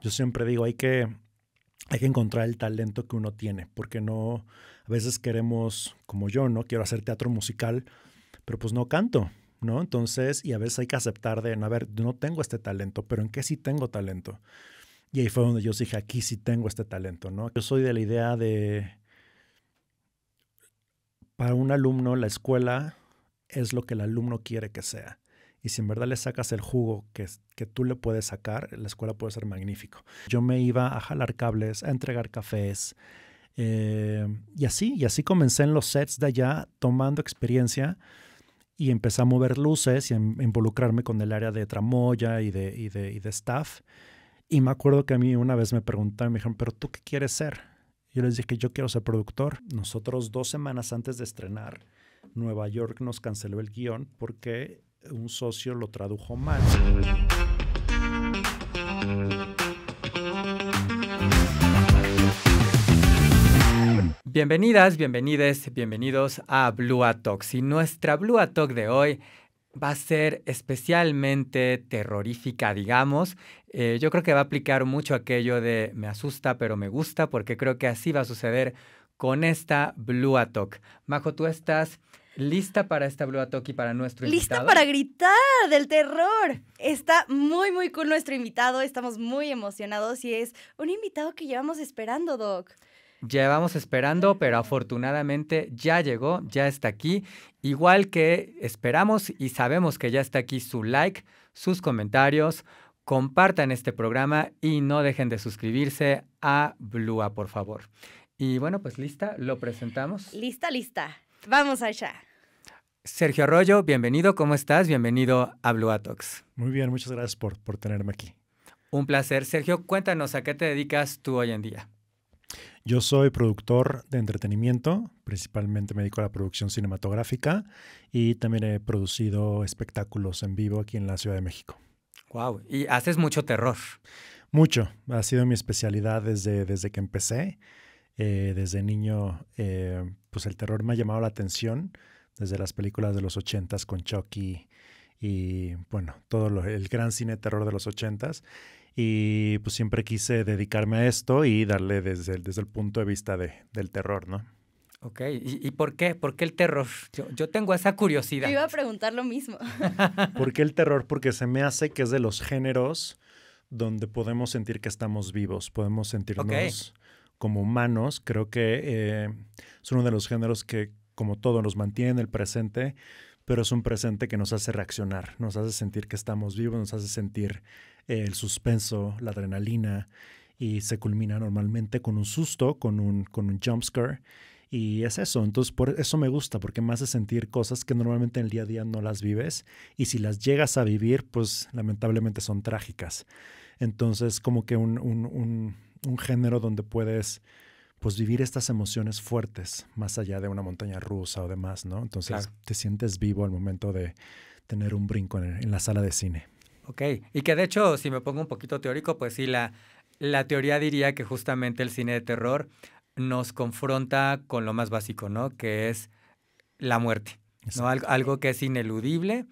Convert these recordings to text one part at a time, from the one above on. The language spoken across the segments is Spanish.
Yo siempre digo, hay que encontrar el talento que uno tiene, porque no, a veces queremos, como yo, ¿no? Quiero hacer teatro musical, pero pues no canto, ¿no? Entonces, y a veces hay que aceptar de, a ver, no tengo este talento, pero ¿en qué sí tengo talento? Y ahí fue donde yo dije, aquí sí tengo este talento, ¿no? Yo soy de la idea de, para un alumno, la escuela es lo que el alumno quiere que sea. Y si en verdad le sacas el jugo que tú le puedes sacar, la escuela puede ser magnífico. Yo me iba a jalar cables, a entregar cafés, y así comencé en los sets de allá, tomando experiencia y empecé a mover luces y a involucrarme con el área de tramoya y de staff. Y me acuerdo que a mí una vez me preguntaron, me dijeron, ¿pero tú qué quieres ser? Yo les dije que yo quiero ser productor. Nosotros 2 semanas antes de estrenar, Nueva York nos canceló el guión porque un socio lo tradujo mal. Bienvenidas, bienvenides, bienvenidos a Blue Talks. Y nuestra Blue Talk de hoy va a ser especialmente terrorífica, digamos. Yo creo que va a aplicar mucho aquello de me asusta, pero me gusta, porque creo que así va a suceder con esta Blue Talk. Majo, ¿tú estás lista para esta Blue Talk y para nuestro invitado? ¡Lista para gritar del terror! Está muy, muy cool nuestro invitado. Estamos muy emocionados y es un invitado que llevamos esperando, Doc. Llevamos esperando, pero afortunadamente ya llegó, ya está aquí. Igual que esperamos y sabemos que ya está aquí su like, sus comentarios. Compartan este programa y no dejen de suscribirse a Blua, por favor. Y bueno, pues lista, lo presentamos. Lista, lista. Vamos allá. Sergio Arroyo, bienvenido, ¿cómo estás? Bienvenido a Blua Talks. Muy bien, muchas gracias por tenerme aquí. Un placer. Sergio, cuéntanos, ¿a qué te dedicas tú hoy en día? Yo soy productor de entretenimiento, principalmente me dedico a la producción cinematográfica y también he producido espectáculos en vivo aquí en la Ciudad de México. Wow, y haces mucho terror. Mucho, ha sido mi especialidad desde que empecé. Desde niño, pues el terror me ha llamado la atención, desde las películas de los 80s con Chucky y bueno, el gran cine de terror de los 80s. Y pues siempre quise dedicarme a esto y darle desde el punto de vista del terror, ¿no? Ok, ¿y por qué? ¿Por qué el terror? Yo tengo esa curiosidad. Me iba a preguntar lo mismo. ¿Por qué el terror? Porque se me hace que es de los géneros donde podemos sentir que estamos vivos, podemos sentirnos como humanos. Creo que es uno de los géneros que, como todo, nos mantiene en el presente, pero es un presente que nos hace reaccionar, nos hace sentir que estamos vivos, nos hace sentir el suspenso, la adrenalina, y se culmina normalmente con un susto, con un jump scare, y es eso. Entonces, por eso me gusta, porque me hace sentir cosas que normalmente en el día a día no las vives, y si las llegas a vivir, pues lamentablemente son trágicas. Entonces, como que un género donde puedes pues vivir estas emociones fuertes, más allá de una montaña rusa o demás, ¿no? Entonces te sientes vivo al momento de tener un brinco en la sala de cine. Ok, y que de hecho, si me pongo un poquito teórico, pues sí, la teoría diría que justamente el cine de terror nos confronta con lo más básico, ¿no? Que es la muerte, ¿no? Algo que es ineludible,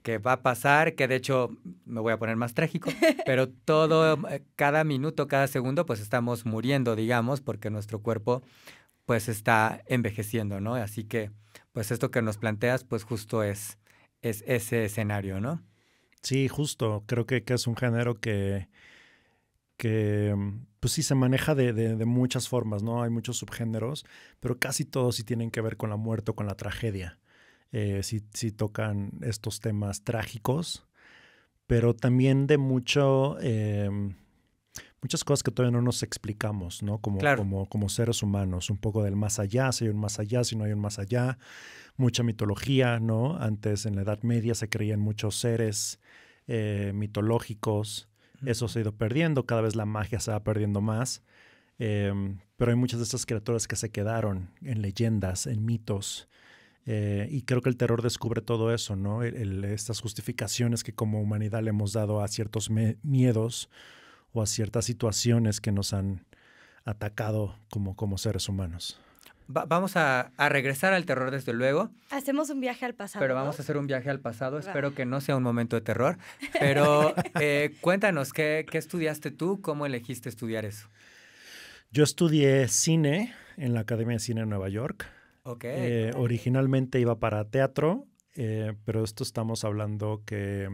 que va a pasar, que de hecho me voy a poner más trágico, pero cada minuto, cada segundo, pues estamos muriendo, digamos, porque nuestro cuerpo pues está envejeciendo, ¿no? Así que, pues esto que nos planteas, pues justo es ese escenario, ¿no? Sí, justo. Creo que es un género que pues sí se maneja de muchas formas, ¿no? Hay muchos subgéneros, pero casi todos sí tienen que ver con la muerte o con la tragedia. Sí tocan estos temas trágicos, pero también de muchas cosas que todavía no nos explicamos, ¿no? Como seres humanos, un poco del más allá, si hay un más allá, si no hay un más allá, mucha mitología, ¿no? Antes en la Edad Media se creían muchos seres mitológicos, eso se ha ido perdiendo, cada vez la magia se va perdiendo más, pero hay muchas de estas criaturas que se quedaron en leyendas, en mitos. Y creo que el terror descubre todo eso, ¿no? Estas justificaciones que como humanidad le hemos dado a ciertos miedos o a ciertas situaciones que nos han atacado como seres humanos. Vamos a regresar al terror, desde luego. Hacemos un viaje al pasado. Pero vamos a hacer un viaje al pasado. Espero que no sea un momento de terror. Pero cuéntanos, ¿qué estudiaste tú? ¿Cómo elegiste estudiar eso? Yo estudié cine en la Academia de Cine de Nueva York. Ok. Originalmente iba para teatro, pero esto estamos hablando que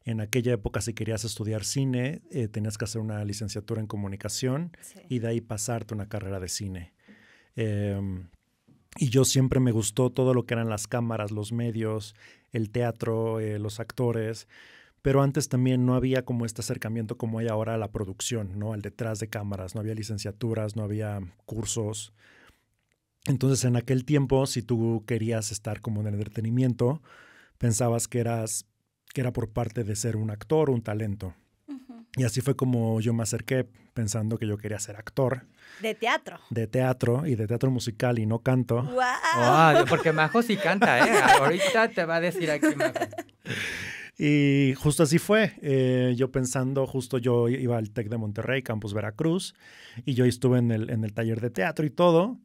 en aquella época, si querías estudiar cine, tenías que hacer una licenciatura en comunicación y de ahí pasarte una carrera de cine. Y yo siempre me gustó todo lo que eran las cámaras, los medios, el teatro, los actores, pero antes también no había como este acercamiento como hay ahora a la producción, ¿no? Al detrás de cámaras, no había licenciaturas, no había cursos. Entonces, en aquel tiempo, si tú querías estar como en el entretenimiento, pensabas que era por parte de ser un actor o un talento. Y así fue como yo me acerqué pensando que yo quería ser actor. De teatro. De teatro y de teatro musical y no canto. ¡Wow! Oh, porque Majo sí canta, ¿eh? Ahorita te va a decir aquí, Majo. Y justo así fue. Yo pensando, justo yo iba al TEC de Monterrey, Campus Veracruz, y yo estuve en el taller de teatro y todo.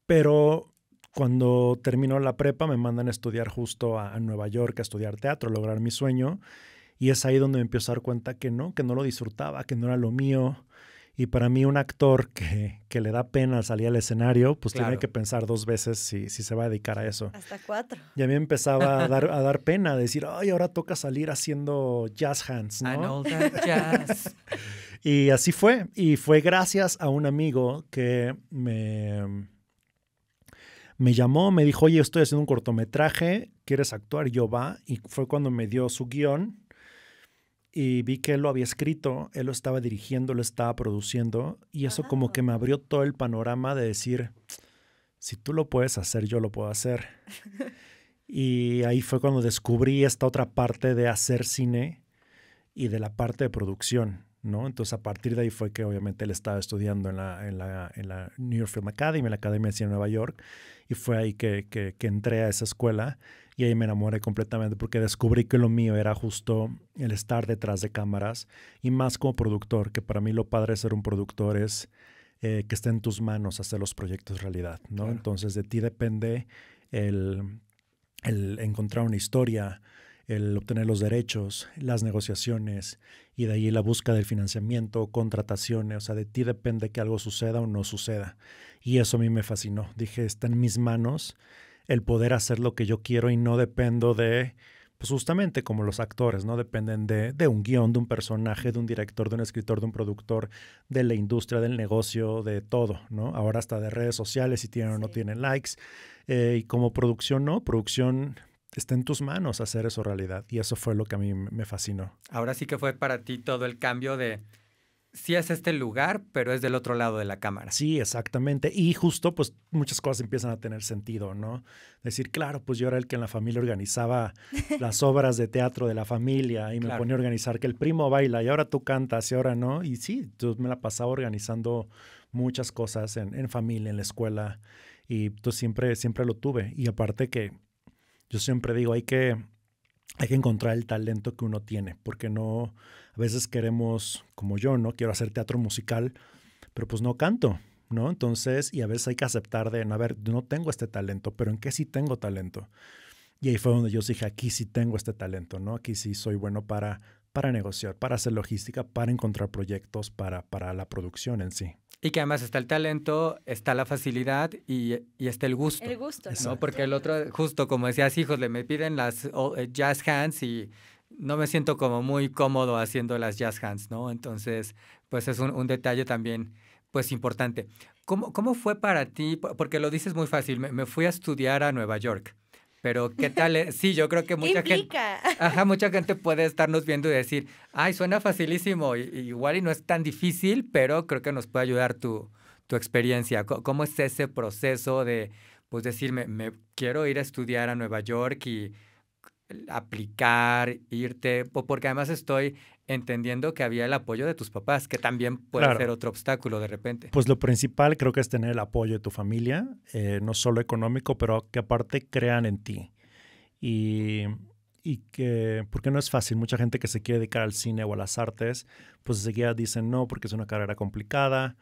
Pero cuando terminó la prepa me mandan a estudiar justo a Nueva York, a estudiar teatro, a lograr mi sueño. Y es ahí donde me empiezo a dar cuenta que no lo disfrutaba, que no era lo mío. Y para mí un actor que le da pena salir al escenario, pues claro, tiene que pensar 2 veces si se va a dedicar a eso. Hasta 4. Y a mí me empezaba a dar pena, decir, ay, ahora toca salir haciendo jazz hands, ¿no? And all that jazz. Y así fue. Y fue gracias a un amigo que me llamó, me dijo, oye, estoy haciendo un cortometraje, ¿quieres actuar? Y yo, va. Y fue cuando me dio su guión. Y vi que él lo había escrito, él lo estaba dirigiendo, lo estaba produciendo. Y eso como que me abrió todo el panorama de decir, si tú lo puedes hacer, yo lo puedo hacer. Y ahí fue cuando descubrí esta otra parte de hacer cine y de la parte de producción, ¿no? Entonces, a partir de ahí fue que obviamente él estaba estudiando en la New York Film Academy, en la Academia de Cine de Nueva York. Y fue ahí que entré a esa escuela. Y ahí me enamoré completamente porque descubrí que lo mío era justo el estar detrás de cámaras y más como productor, que para mí lo padre de ser un productor es que esté en tus manos hacer los proyectos realidad, ¿no? Claro. Entonces de ti depende el encontrar una historia, el obtener los derechos, las negociaciones y de ahí la búsqueda del financiamiento, contrataciones, o sea, de ti depende que algo suceda o no suceda. Y eso a mí me fascinó. Dije, está en mis manos el poder hacer lo que yo quiero y no dependo de, pues justamente como los actores, no dependen de un guión, de un personaje, de un director, de un escritor, de un productor, de la industria, del negocio, de todo, ¿no? Ahora hasta de redes sociales, si tienen o no tienen likes. Y como producción, no, producción está en tus manos hacer eso realidad. Y eso fue lo que a mí me fascinó. Ahora sí que fue para ti todo el cambio de... Sí es este lugar, pero es del otro lado de la cámara. Sí, exactamente. Y justo, pues, muchas cosas empiezan a tener sentido, ¿no? Decir, claro, pues yo era el que en la familia organizaba las obras de teatro de la familia y me ponía a organizar que el primo baila y ahora tú cantas y ahora no. Y sí, yo me la pasaba organizando muchas cosas en familia, en la escuela. Y pues siempre lo tuve. Y aparte que yo siempre digo, hay que encontrar el talento que uno tiene, porque no... A veces queremos, como yo, ¿no? Quiero hacer teatro musical, pero pues no canto, ¿no? Entonces, y a veces hay que aceptar de, a ver, no tengo este talento, pero ¿en qué sí tengo talento? Y ahí fue donde yo dije, aquí sí tengo este talento, ¿no? Aquí sí soy bueno para negociar, para hacer logística, para encontrar proyectos, para la producción en sí. Y que además está el talento, está la facilidad y está el gusto. El gusto, ¿no? Porque el otro, justo como decías, híjole, me piden las jazz hands y... no me siento como muy cómodo haciendo las jazz hands, ¿no? Entonces, pues es un detalle también, pues, importante. ¿Cómo fue para ti? Porque lo dices muy fácil, me fui a estudiar a Nueva York, pero ¿qué tal? Sí, yo creo que mucha gente puede estarnos viendo y decir, ay, suena facilísimo, igual y no es tan difícil, pero creo que nos puede ayudar tu experiencia. ¿Cómo es ese proceso de, pues, decir, me quiero ir a estudiar a Nueva York y aplicar, irte, porque además estoy entendiendo que había el apoyo de tus papás, que también puede ser otro obstáculo de repente. Pues lo principal creo que es tener el apoyo de tu familia, no solo económico, pero que aparte crean en ti. Y que, porque no es fácil, mucha gente que se quiere dedicar al cine o a las artes, pues enseguida dicen no, porque es una carrera complicada.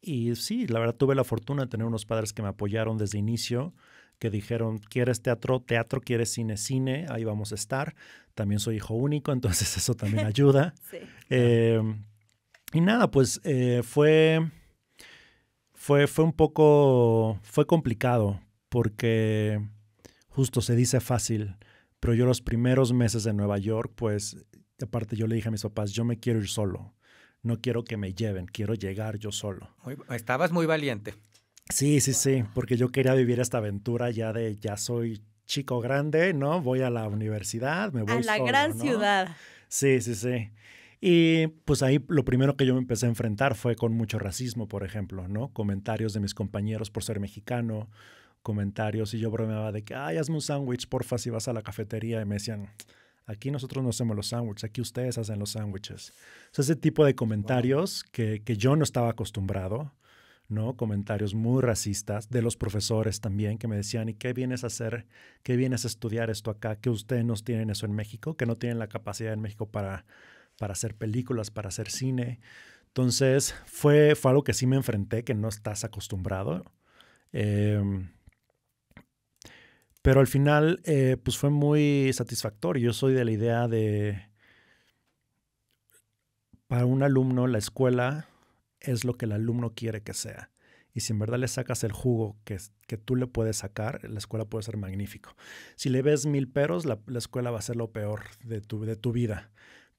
Y sí, la verdad tuve la fortuna de tener unos padres que me apoyaron desde inicio, que dijeron, ¿quieres teatro? Teatro, ¿quieres cine? Cine, ahí vamos a estar. También soy hijo único, entonces eso también ayuda. Sí. Y nada, pues fue un poco, fue complicado porque justo se dice fácil, pero yo los primeros meses en Nueva York, pues aparte yo le dije a mis papás, yo me quiero ir solo, no quiero que me lleven, quiero llegar yo solo. Estabas muy valiente. Sí, porque yo quería vivir esta aventura ya soy chico grande, ¿no? Voy a la universidad, me voy a la solo, gran ¿no? ciudad. Sí. Y pues ahí lo primero que yo me empecé a enfrentar fue con mucho racismo, por ejemplo, ¿no? Comentarios de mis compañeros por ser mexicano, comentarios, y yo bromeaba de que, ay, hazme un sándwich, porfa, si vas a la cafetería. Y me decían, aquí nosotros no hacemos los sándwiches, aquí ustedes hacen los sándwiches. O sea, ese tipo de comentarios que yo no estaba acostumbrado, ¿no? Comentarios muy racistas de los profesores también que me decían, ¿y qué vienes a hacer? ¿Qué vienes a estudiar esto acá? Que ustedes no tienen eso en México, que no tienen la capacidad en México para hacer películas, para hacer cine. Entonces, fue algo que sí me enfrenté, que no estás acostumbrado. Pero al final, pues fue muy satisfactorio. Yo soy de la idea de, para un alumno, la escuela es lo que el alumno quiere que sea. Y si en verdad le sacas el jugo que tú le puedes sacar, la escuela puede ser magnífico. Si le ves 1000 peros, la escuela va a ser lo peor de tu vida.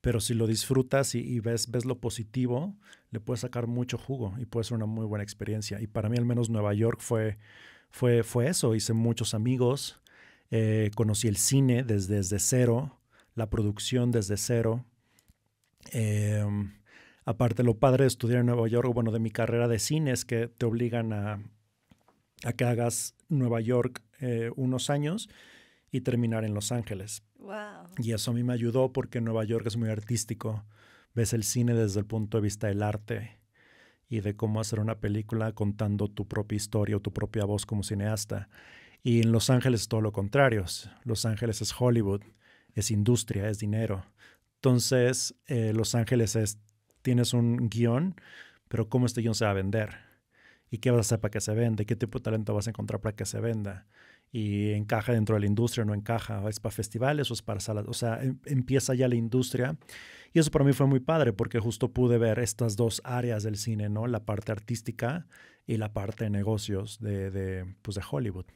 Pero si lo disfrutas y ves lo positivo, le puedes sacar mucho jugo y puede ser una muy buena experiencia. Y para mí, al menos, Nueva York fue eso. Hice muchos amigos, conocí el cine desde cero, la producción desde cero. Aparte, lo padre de estudiar en Nueva York, bueno, de mi carrera de cine, es que te obligan a que hagas Nueva York unos años y terminar en Los Ángeles. Wow. Y eso a mí me ayudó porque Nueva York es muy artístico. Ves el cine desde el punto de vista del arte y de cómo hacer una película contando tu propia historia o tu propia voz como cineasta. Y en Los Ángeles es todo lo contrario. Los Ángeles es Hollywood, es industria, es dinero. Entonces, Los Ángeles tienes un guión, pero ¿cómo este guión se va a vender? ¿Y qué vas a hacer para que se venda? ¿Qué tipo de talento vas a encontrar para que se venda? Y encaja dentro de la industria, no encaja, o es para festivales o es para salas, o sea, empieza ya la industria. Y eso para mí fue muy padre porque justo pude ver estas dos áreas del cine, ¿no? La parte artística y la parte de negocios de Hollywood.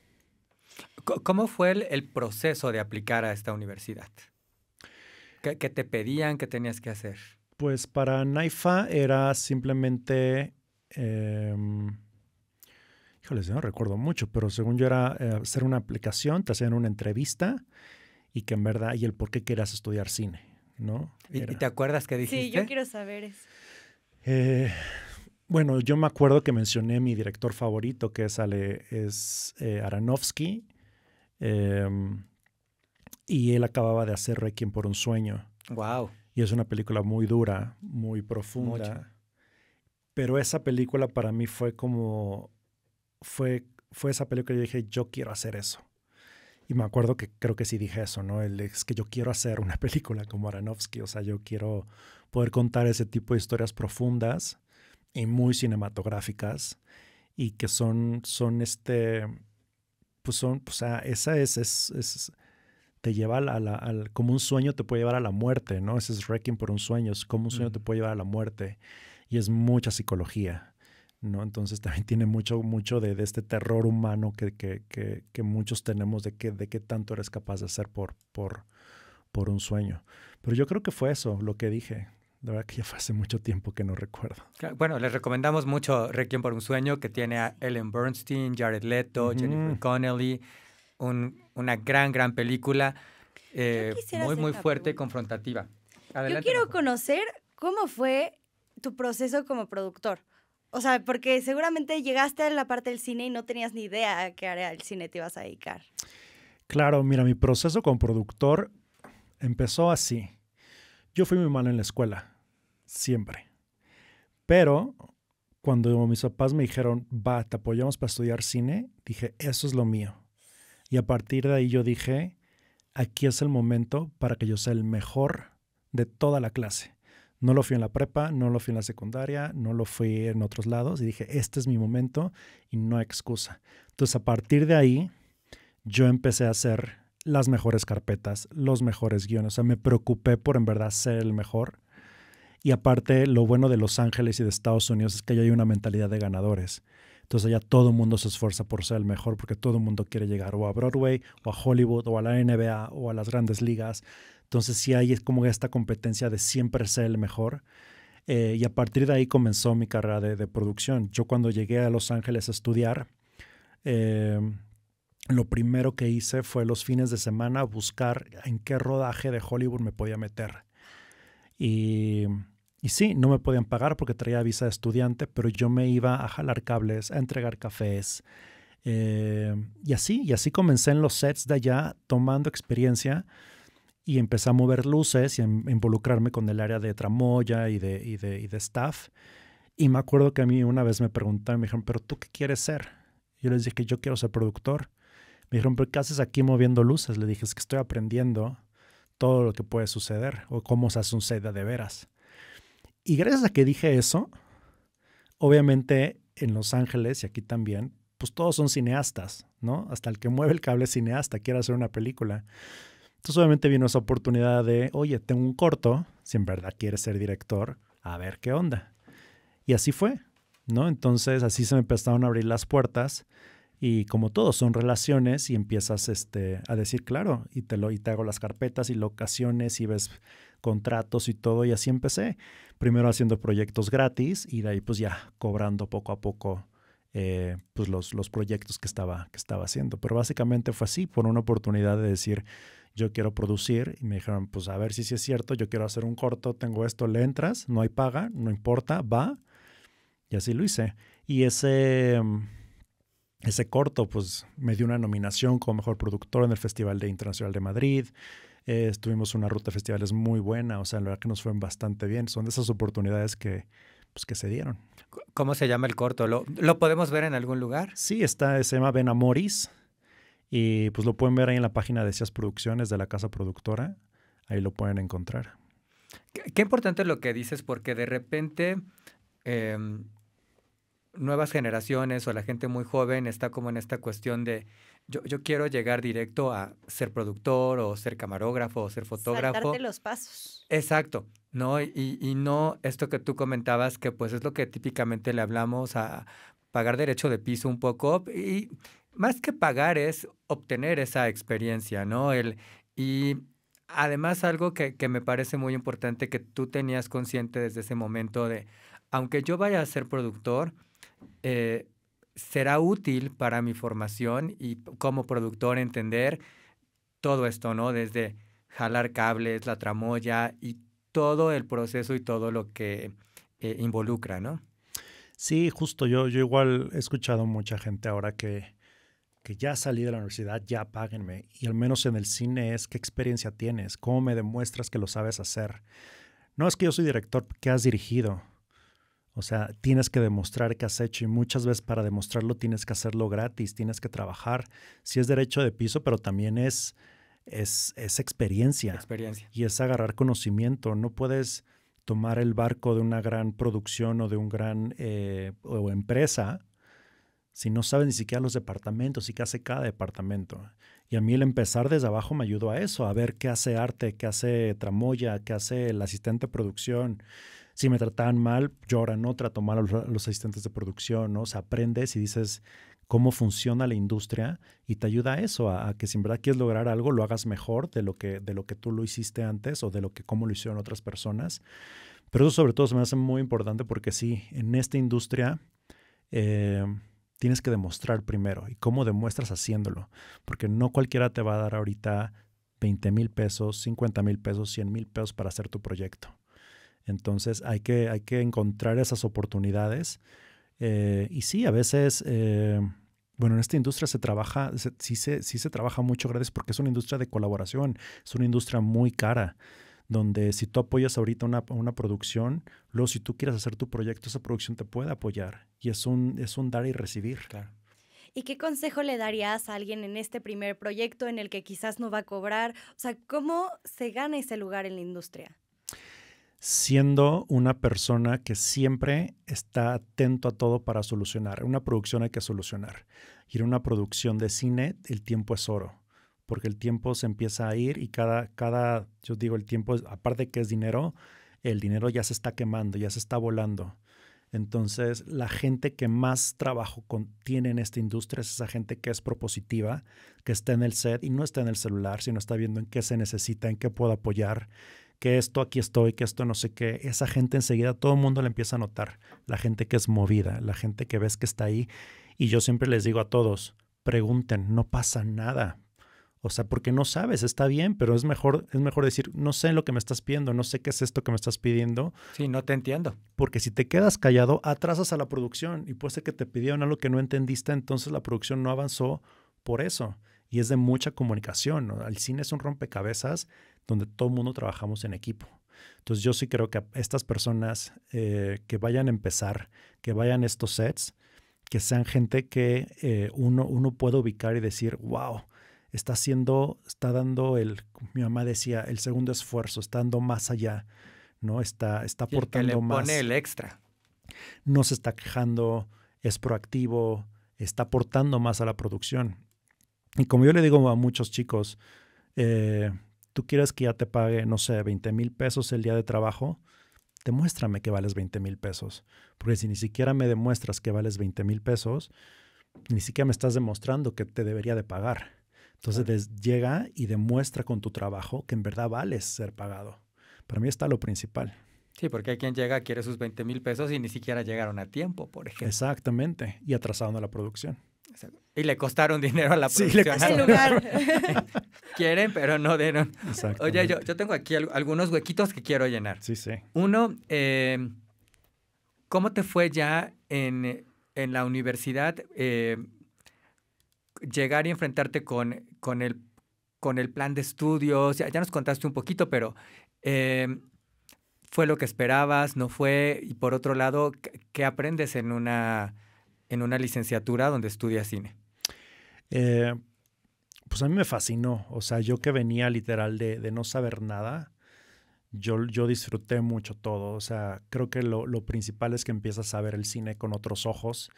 ¿Cómo fue el proceso de aplicar a esta universidad? ¿Qué te pedían? ¿Qué tenías que hacer? Pues para NYFA era simplemente... híjoles, no recuerdo mucho, pero según yo era hacer una aplicación, te hacían una entrevista y que en verdad, y el por qué querías estudiar cine, ¿no? ¿Y te acuerdas qué dijiste? Sí, yo quiero saber eso. Bueno, yo me acuerdo que mencioné mi director favorito, que es Aronofsky, y él acababa de hacer Requiem por un sueño. Wow. Y es una película muy dura, muy profunda. Mucho. Pero esa película para mí fue como... Fue esa película que yo dije, yo quiero hacer eso. Y me acuerdo que creo que sí dije eso, ¿no? Es que yo quiero hacer una película como Aronofsky. O sea, yo quiero poder contar ese tipo de historias profundas y muy cinematográficas y que o sea, esa te lleva como un sueño te puede llevar a la muerte, ¿no? Ese es Requiem por un sueño, es como un sueño te puede llevar a la muerte y es mucha psicología, ¿no? Entonces también tiene mucho de este terror humano que muchos tenemos de qué tanto eres capaz de hacer por un sueño. Pero yo creo que fue eso lo que dije. La verdad que ya fue hace mucho tiempo que no recuerdo. Bueno, les recomendamos mucho Requiem por un sueño, que tiene a Ellen Bernstein, Jared Leto, Jennifer Connelly, una gran película, muy fuerte y confrontativa. Adelante. Yo quiero conocer cómo fue tu proceso como productor. O sea, porque seguramente llegaste a la parte del cine y no tenías ni idea a qué área del cine te ibas a dedicar. Claro, mira, mi proceso como productor empezó así. Yo fui muy malo en la escuela, siempre. Pero cuando mis papás me dijeron, va, te apoyamos para estudiar cine, dije, eso es lo mío. Y a partir de ahí yo dije, aquí es el momento para que yo sea el mejor de toda la clase. No lo fui en la prepa, no lo fui en la secundaria, no lo fui en otros lados y dije, este es mi momento y no hay excusa. Entonces, a partir de ahí, yo empecé a hacer las mejores carpetas, los mejores guiones. O sea, me preocupé por en verdad ser el mejor. Y aparte, lo bueno de Los Ángeles y de Estados Unidos es que allá hay una mentalidad de ganadores. Entonces allá todo el mundo se esfuerza por ser el mejor porque todo el mundo quiere llegar o a Broadway o a Hollywood o a la NBA o a las grandes ligas. Entonces sí hay como esta competencia de siempre ser el mejor. Y a partir de ahí comenzó mi carrera de producción. Yo cuando llegué a Los Ángeles a estudiar, lo primero que hice fue los fines de semana buscar en qué rodaje de Hollywood me podía meter. Y sí, no me podían pagar porque traía visa de estudiante, pero yo me iba a jalar cables, a entregar cafés. Y así comencé en los sets de allá, tomando experiencia y empecé a mover luces y a involucrarme con el área de tramoya y de staff. Y me acuerdo que a mí una vez me preguntaron, me dijeron, ¿pero tú qué quieres ser? Yo les dije que yo quiero ser productor. Me dijeron, ¿pero qué haces aquí moviendo luces? Le dije, es que estoy aprendiendo todo lo que puede suceder o cómo se hace un set de veras. Y gracias a que dije eso, obviamente en Los Ángeles y aquí también, pues todos son cineastas, ¿no? Hasta el que mueve el cable es cineasta, quiere hacer una película. Entonces obviamente vino esa oportunidad de, oye, tengo un corto, si en verdad quieres ser director, a ver qué onda. Y así fue, ¿no? Entonces así se me empezaron a abrir las puertas y como todo, son relaciones y empiezas a decir, claro, y te hago las carpetas y locaciones y ves contratos y todo, y así empecé. Primero haciendo proyectos gratis y de ahí pues ya cobrando poco a poco pues los proyectos que estaba haciendo. Pero básicamente fue así, por una oportunidad de decir, yo quiero producir, y me dijeron, pues a ver si sí es cierto, yo quiero hacer un corto, tengo esto, le entras, no hay paga, no importa, va. Y así lo hice. Y ese corto, pues, me dio una nominación como mejor productor en el Festival Internacional de Madrid. Tuvimos una ruta de festivales muy buena, o sea, la verdad que nos fue bastante bien. Son de esas oportunidades que se dieron. ¿Cómo se llama el corto? ¿Lo podemos ver en algún lugar? Sí, se llama Ben Amoris y pues lo pueden ver ahí en la página de CIAS Producciones de la casa productora. Ahí lo pueden encontrar. Qué importante lo que dices, porque de repente nuevas generaciones o la gente muy joven está como en esta cuestión de yo quiero llegar directo a ser productor o ser camarógrafo o ser fotógrafo. Saltarte los pasos. Exacto, ¿no? Y no esto que tú comentabas, que pues es lo que típicamente le hablamos a pagar derecho de piso un poco, y más que pagar es obtener esa experiencia, ¿no? Y además algo que me parece muy importante que tú tenías consciente desde ese momento de, aunque yo vaya a ser productor, será útil para mi formación y como productor entender todo esto, ¿no? Desde jalar cables, la tramoya y todo el proceso y todo lo que involucra, ¿no? Sí, justo. Yo igual he escuchado mucha gente ahora que ya salí de la universidad, ya páguenme. Y al menos en el cine es, ¿qué experiencia tienes? ¿Cómo me demuestras que lo sabes hacer? No es que yo soy director, ¿qué has dirigido? O sea, tienes que demostrar que has hecho y muchas veces para demostrarlo tienes que hacerlo gratis, tienes que trabajar. Sí es derecho de piso, pero también es experiencia. Y es agarrar conocimiento. No puedes tomar el barco de una gran producción o de un gran o empresa si no sabes ni siquiera los departamentos y qué hace cada departamento. Y a mí el empezar desde abajo me ayudó a eso, a ver qué hace arte, qué hace tramoya, qué hace el asistente de producción. Si me trataban mal, yo ahora no trato mal a los asistentes de producción, ¿no? O sea, aprendes y dices cómo funciona la industria y te ayuda a eso, a que si en verdad quieres lograr algo, lo hagas mejor de lo que tú lo hiciste antes o de lo que cómo lo hicieron otras personas. Pero eso sobre todo se me hace muy importante porque sí, en esta industria tienes que demostrar primero. ¿Y cómo demuestras haciéndolo? Porque no cualquiera te va a dar ahorita 20,000 pesos, 50,000 pesos, 100,000 pesos para hacer tu proyecto. Entonces hay que encontrar esas oportunidades. Y sí, a veces, bueno, en esta industria se trabaja mucho gratis porque es una industria de colaboración, es una industria muy cara, donde si tú apoyas ahorita una producción, luego si tú quieres hacer tu proyecto, esa producción te puede apoyar. Y es un dar y recibir. Claro. ¿Y qué consejo le darías a alguien en este primer proyecto en el que quizás no va a cobrar? O sea, ¿cómo se gana ese lugar en la industria? siendo una persona que siempre está atento a todo para solucionar. En una producción hay que solucionar. Y en una producción de cine el tiempo es oro, porque el tiempo se empieza a ir y yo digo, el tiempo, aparte de que es dinero, el dinero ya se está quemando, ya se está volando. Entonces, la gente que más trabajo tiene en esta industria es esa gente que es propositiva, que está en el set y no está en el celular, sino está viendo en qué se necesita, en qué puedo apoyar, que esto aquí estoy, que esto no sé qué. Esa gente enseguida todo el mundo la empieza a notar. La gente que es movida, la gente que ves que está ahí. Y yo siempre les digo a todos, pregunten, no pasa nada. O sea, porque no sabes, está bien, pero es mejor decir, no sé lo que me estás pidiendo, no sé qué es esto que me estás pidiendo. Sí, no te entiendo. Porque si te quedas callado, atrasas a la producción y puede ser que te pidieron algo que no entendiste, entonces la producción no avanzó por eso. Y es de mucha comunicación, ¿no? El cine es un rompecabezas donde todo el mundo trabajamos en equipo. Entonces yo sí creo que a estas personas que vayan a empezar, que vayan a estos sets, que sean gente que uno puede ubicar y decir, wow, está dando mi mamá decía, el segundo esfuerzo, está dando más allá, ¿no? Está aportando más. Que le pone el extra. No se está quejando, es proactivo, está aportando más a la producción. Y como yo le digo a muchos chicos, tú quieres que ya te pague, no sé, 20,000 pesos el día de trabajo, demuéstrame que vales 20,000 pesos. Porque si ni siquiera me demuestras que vales 20,000 pesos, ni siquiera me estás demostrando que te debería de pagar. Entonces llega y demuestra con tu trabajo que en verdad vales ser pagado. Para mí está lo principal. Sí, porque hay quien llega, quiere sus 20,000 pesos y ni siquiera llegaron a tiempo, por ejemplo. Exactamente. Y atrasaron a la producción. Y le costaron dinero a la producción. Le costaron. Lugar. Quieren, pero no dieron. Exactamente. Oye, yo tengo aquí algunos huequitos que quiero llenar. Sí. Uno, ¿cómo te fue ya en la universidad llegar y enfrentarte con el plan de estudios? Ya nos contaste un poquito, pero ¿fue lo que esperabas? ¿No fue? Y por otro lado, ¿qué aprendes en una licenciatura donde estudias cine? Pues a mí me fascinó. O sea, yo que venía literal de no saber nada, yo disfruté mucho todo. O sea, creo que lo principal es que empiezas a ver el cine con otros ojos.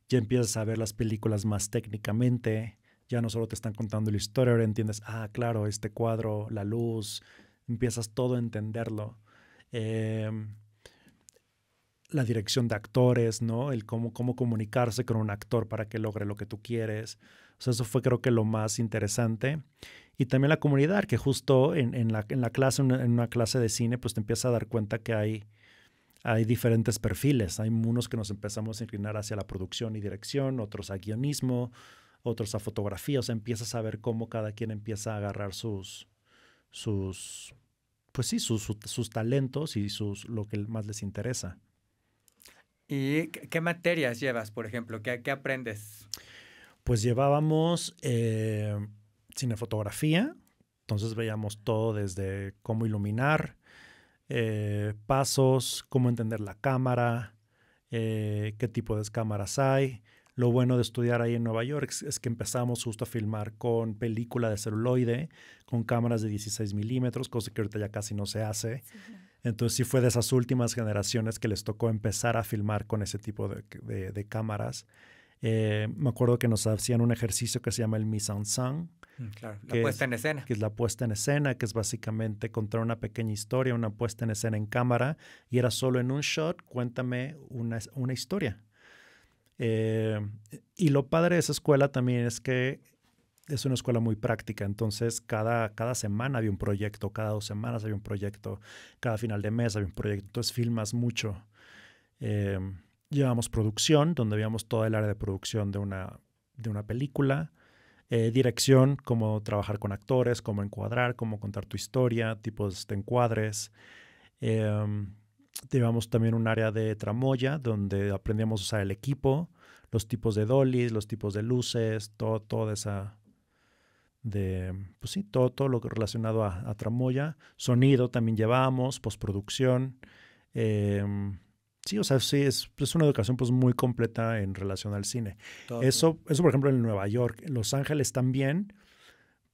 Ya empiezas a ver las películas más técnicamente. Ya no solo te están contando la historia, ahora entiendes, claro, este cuadro, la luz, empiezas todo a entenderlo. La dirección de actores, ¿no? El cómo comunicarse con un actor para que logre lo que tú quieres. O sea, eso fue creo que lo más interesante. Y también la comunidad, que justo en la clase, en una clase de cine, pues te empiezas a dar cuenta que hay diferentes perfiles. Hay unos que nos empezamos a inclinar hacia la producción y dirección, otros a guionismo, otros a fotografía. O sea, empiezas a ver cómo cada quien empieza a agarrar sus talentos y lo que más les interesa. ¿Y qué materias llevas, por ejemplo? ¿Qué aprendes? Pues llevábamos cinefotografía, entonces veíamos todo desde cómo iluminar, pasos, cómo entender la cámara, qué tipo de cámaras hay. Lo bueno de estudiar ahí en Nueva York es que empezamos justo a filmar con película de celuloide, con cámaras de 16 milímetros, cosa que ahorita ya casi no se hace. Sí. Entonces sí fue de esas últimas generaciones que les tocó empezar a filmar con ese tipo de cámaras. Me acuerdo que nos hacían un ejercicio que se llama el mise en scène. Claro, la puesta en escena. Que es la puesta en escena, que es básicamente contar una pequeña historia, una puesta en escena en cámara, y era solo en un shot, cuéntame una historia. Y lo padre de esa escuela también es que es una escuela muy práctica, entonces cada semana había un proyecto, cada 2 semanas había un proyecto, cada final de mes había un proyecto, entonces filmas mucho. Llevamos producción, donde veíamos toda el área de producción de una película, dirección, cómo trabajar con actores, cómo encuadrar, cómo contar tu historia, tipos de encuadres. Llevamos también un área de tramoya, donde aprendíamos a usar el equipo, los tipos de dollies, los tipos de luces, todo esa... pues sí, todo lo relacionado a tramoya. Sonido también llevamos, postproducción. Sí, o sea, sí, es una educación pues muy completa en relación al cine. Eso, por ejemplo, en Nueva York. En Los Ángeles también,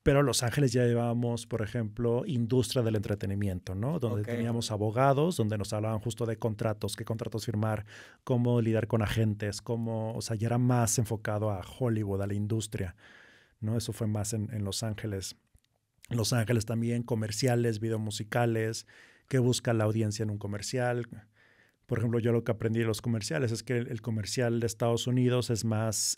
Pero Los Ángeles ya llevábamos, por ejemplo, industria del entretenimiento, ¿no? Donde teníamos abogados, donde nos hablaban justo de contratos, qué contratos firmar, cómo lidiar con agentes, cómo, o sea, ya era más enfocado a Hollywood, a la industria, ¿no? Eso fue más en Los Ángeles. En Los Ángeles también comerciales, videomusicales, qué busca la audiencia en un comercial. Por ejemplo, yo lo que aprendí de los comerciales es que el comercial de Estados Unidos es más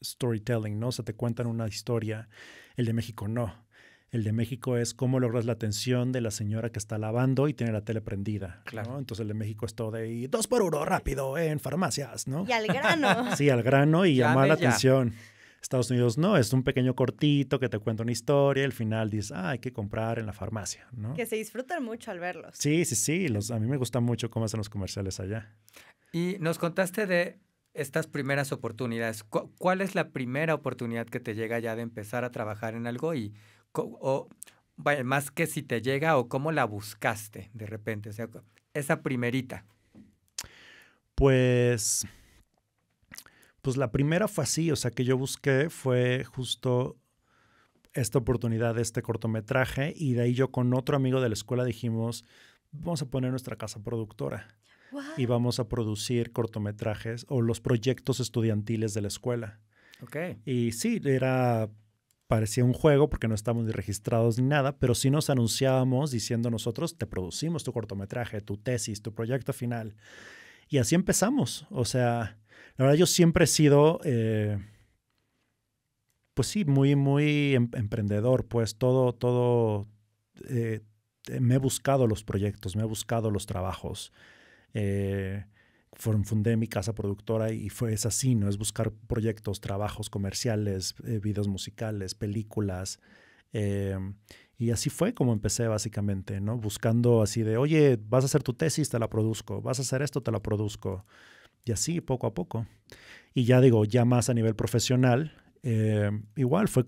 storytelling, ¿no? O sea, te cuentan una historia. El de México no. El de México es cómo logras la atención de la señora que está lavando y tiene la tele prendida, claro, ¿no? Entonces el de México es todo de 2 por 1 rápido en farmacias, ¿no? Y al grano. Sí, al grano y llamar la ya. atención. Estados Unidos no, es un pequeño cortito que te cuenta una historia y al final dices, hay que comprar en la farmacia, ¿no? Que se disfrutan mucho al verlos. Sí, a mí me gusta mucho cómo hacen los comerciales allá. Y nos contaste de estas primeras oportunidades. ¿Cuál es la primera oportunidad que te llega ya de empezar a trabajar en algo? Y vaya, más que si te llega o cómo la buscaste de repente, o sea, esa primerita. Pues la primera fue así, o sea, que yo busqué fue justo esta oportunidad de este cortometraje y de ahí yo con otro amigo de la escuela dijimos, vamos a poner nuestra casa productora y vamos a producir cortometrajes o los proyectos estudiantiles de la escuela. Okay. Y sí, parecía un juego porque no estábamos ni registrados ni nada, pero sí nos anunciábamos diciendo nosotros, te producimos tu cortometraje, tu tesis, tu proyecto final. Y así empezamos, o sea... La verdad, yo siempre he sido, pues sí, muy emprendedor, pues me he buscado los proyectos, me he buscado los trabajos. Fundé mi casa productora y es así, ¿no? Es buscar proyectos, trabajos comerciales, videos musicales, películas. Y así fue como empecé básicamente, ¿no? Buscando así de, oye, vas a hacer tu tesis, te la produzco. Vas a hacer esto, te la produzco. Y así, poco a poco. Y ya digo, ya más a nivel profesional, igual fue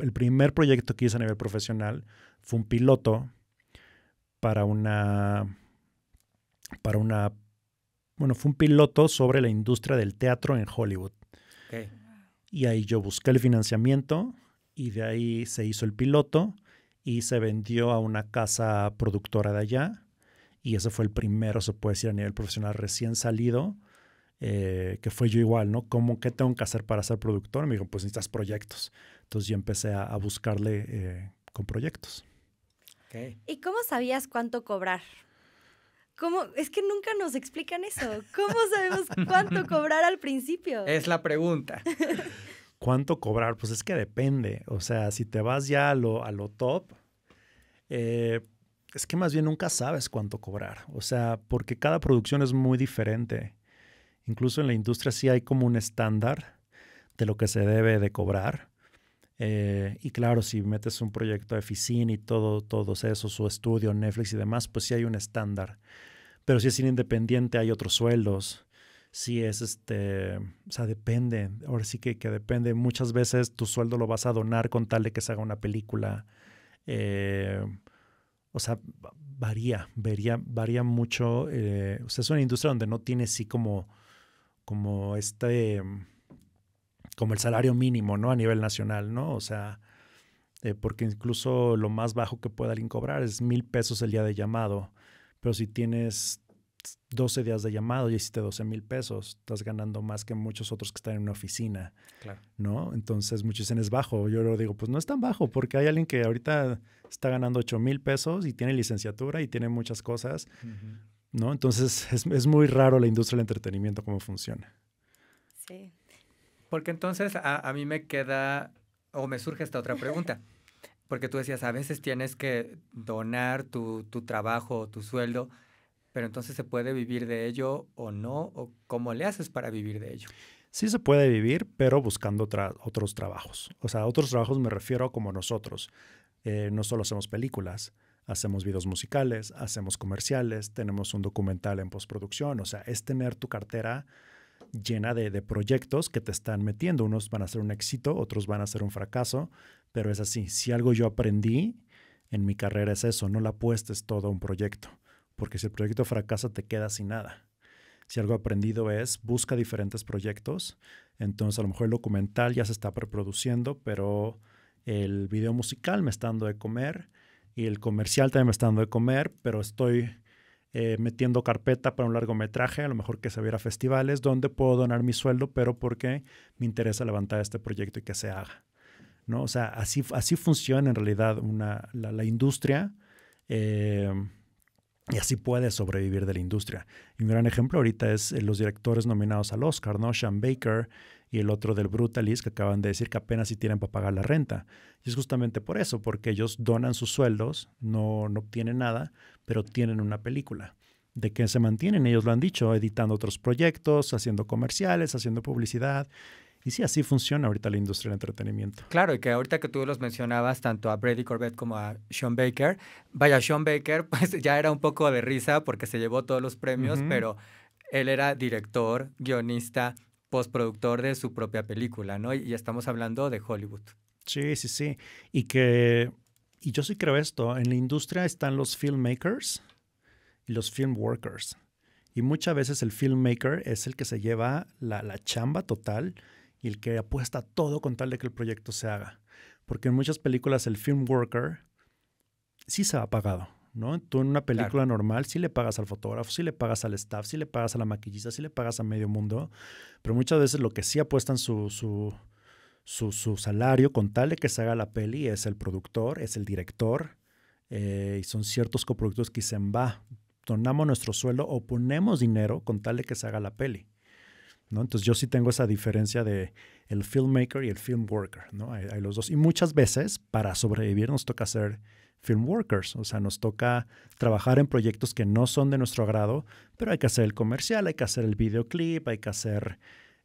el primer proyecto que hice a nivel profesional fue un piloto fue un piloto sobre la industria del teatro en Hollywood. Okay. Y ahí yo busqué el financiamiento y de ahí se hizo el piloto y se vendió a una casa productora de allá. Y ese fue el primero, se puede decir, a nivel profesional recién salido, que fue yo igual, ¿no? ¿Qué tengo que hacer para ser productor? Me dijo, pues necesitas proyectos. Entonces yo empecé a buscarle con proyectos. Okay. ¿Y cómo sabías cuánto cobrar? Es que nunca nos explican eso. ¿Cómo sabemos cuánto cobrar al principio? Es la pregunta. ¿Cuánto cobrar? Pues es que depende. O sea, si te vas ya a lo top, es que más bien nunca sabes cuánto cobrar. O sea, porque cada producción es muy diferente. Incluso en la industria sí hay como un estándar de lo que se debe de cobrar. Y claro, si metes un proyecto de oficina y todos esos, su estudio, Netflix y demás, pues sí hay un estándar. Pero si es independiente hay otros sueldos. Si es o sea, depende. Ahora sí que depende. Muchas veces tu sueldo lo vas a donar con tal de que se haga una película. O sea, varía mucho. O sea, es una industria donde no tiene sí como el salario mínimo, ¿no? A nivel nacional, ¿no? O sea, porque incluso lo más bajo que pueda alguien cobrar es 1,000 pesos el día de llamado. Pero si tienes 12 días de llamado y hiciste 12,000 pesos, estás ganando más que muchos otros que están en una oficina, claro, ¿no? Entonces muchos dicen es bajo. Yo lo digo, pues no es tan bajo porque hay alguien que ahorita está ganando 8,000 pesos y tiene licenciatura y tiene muchas cosas, ¿no? Entonces es muy raro la industria del entretenimiento cómo funciona. Sí. Porque entonces a mí me queda, o me surge esta otra pregunta, porque tú decías, a veces tienes que donar tu trabajo o tu sueldo, pero entonces ¿se puede vivir de ello o no? ¿O cómo le haces para vivir de ello? Sí se puede vivir, pero buscando otros trabajos. O sea, otros trabajos me refiero como nosotros. No solo hacemos películas, hacemos videos musicales, hacemos comerciales, tenemos un documental en postproducción. O sea, es tener tu cartera llena de proyectos que te están metiendo. Unos van a ser un éxito, otros van a ser un fracaso, pero es así. Si algo yo aprendí en mi carrera es eso, no le apuestes todo a un proyecto, porque si el proyecto fracasa te quedas sin nada. Si algo aprendido es, busca diferentes proyectos. Entonces a lo mejor el documental ya se está preproduciendo, pero el video musical me está dando de comer y el comercial también me está dando de comer, pero estoy metiendo carpeta para un largometraje, a lo mejor que se viera a festivales, donde puedo donar mi sueldo, pero porque me interesa levantar este proyecto y que se haga, ¿no? O sea, así funciona en realidad la industria, y así puede sobrevivir de la industria. Y un gran ejemplo ahorita es los directores nominados al Oscar, ¿no? Sean Baker y el otro del Brutalist, que acaban de decir que apenas si tienen para pagar la renta. Y es justamente por eso, porque ellos donan sus sueldos, no obtienen nada, pero tienen una película. ¿De qué se mantienen? Ellos lo han dicho, editando otros proyectos, haciendo comerciales, haciendo publicidad. Y sí, así funciona ahorita la industria del entretenimiento. Claro, y que ahorita que tú los mencionabas, tanto a Brady Corbett como a Sean Baker, vaya, Sean Baker pues ya era un poco de risa porque se llevó todos los premios, pero él era director, guionista, postproductor de su propia película, ¿no? Y estamos hablando de Hollywood. Sí, sí, sí. Y yo sí creo esto, en la industria están los filmmakers y los film workers. Y muchas veces el filmmaker es el que se lleva la chamba total y el que apuesta todo con tal de que el proyecto se haga. Porque en muchas películas el film worker sí se ha pagado, ¿no? Tú en una película normal sí le pagas al fotógrafo, sí le pagas al staff, sí le pagas a la maquillista, sí le pagas a medio mundo, pero muchas veces lo que sí apuestan su salario con tal de que se haga la peli es el productor, es el director, y son ciertos coproductores que dicen, donamos nuestro sueldo o ponemos dinero con tal de que se haga la peli, ¿no? Entonces yo sí tengo esa diferencia de el filmmaker y el film worker, ¿no? Hay los dos. Y muchas veces para sobrevivir nos toca ser film workers, o sea, nos toca trabajar en proyectos que no son de nuestro agrado, pero hay que hacer el comercial, hay que hacer el videoclip, hay que hacer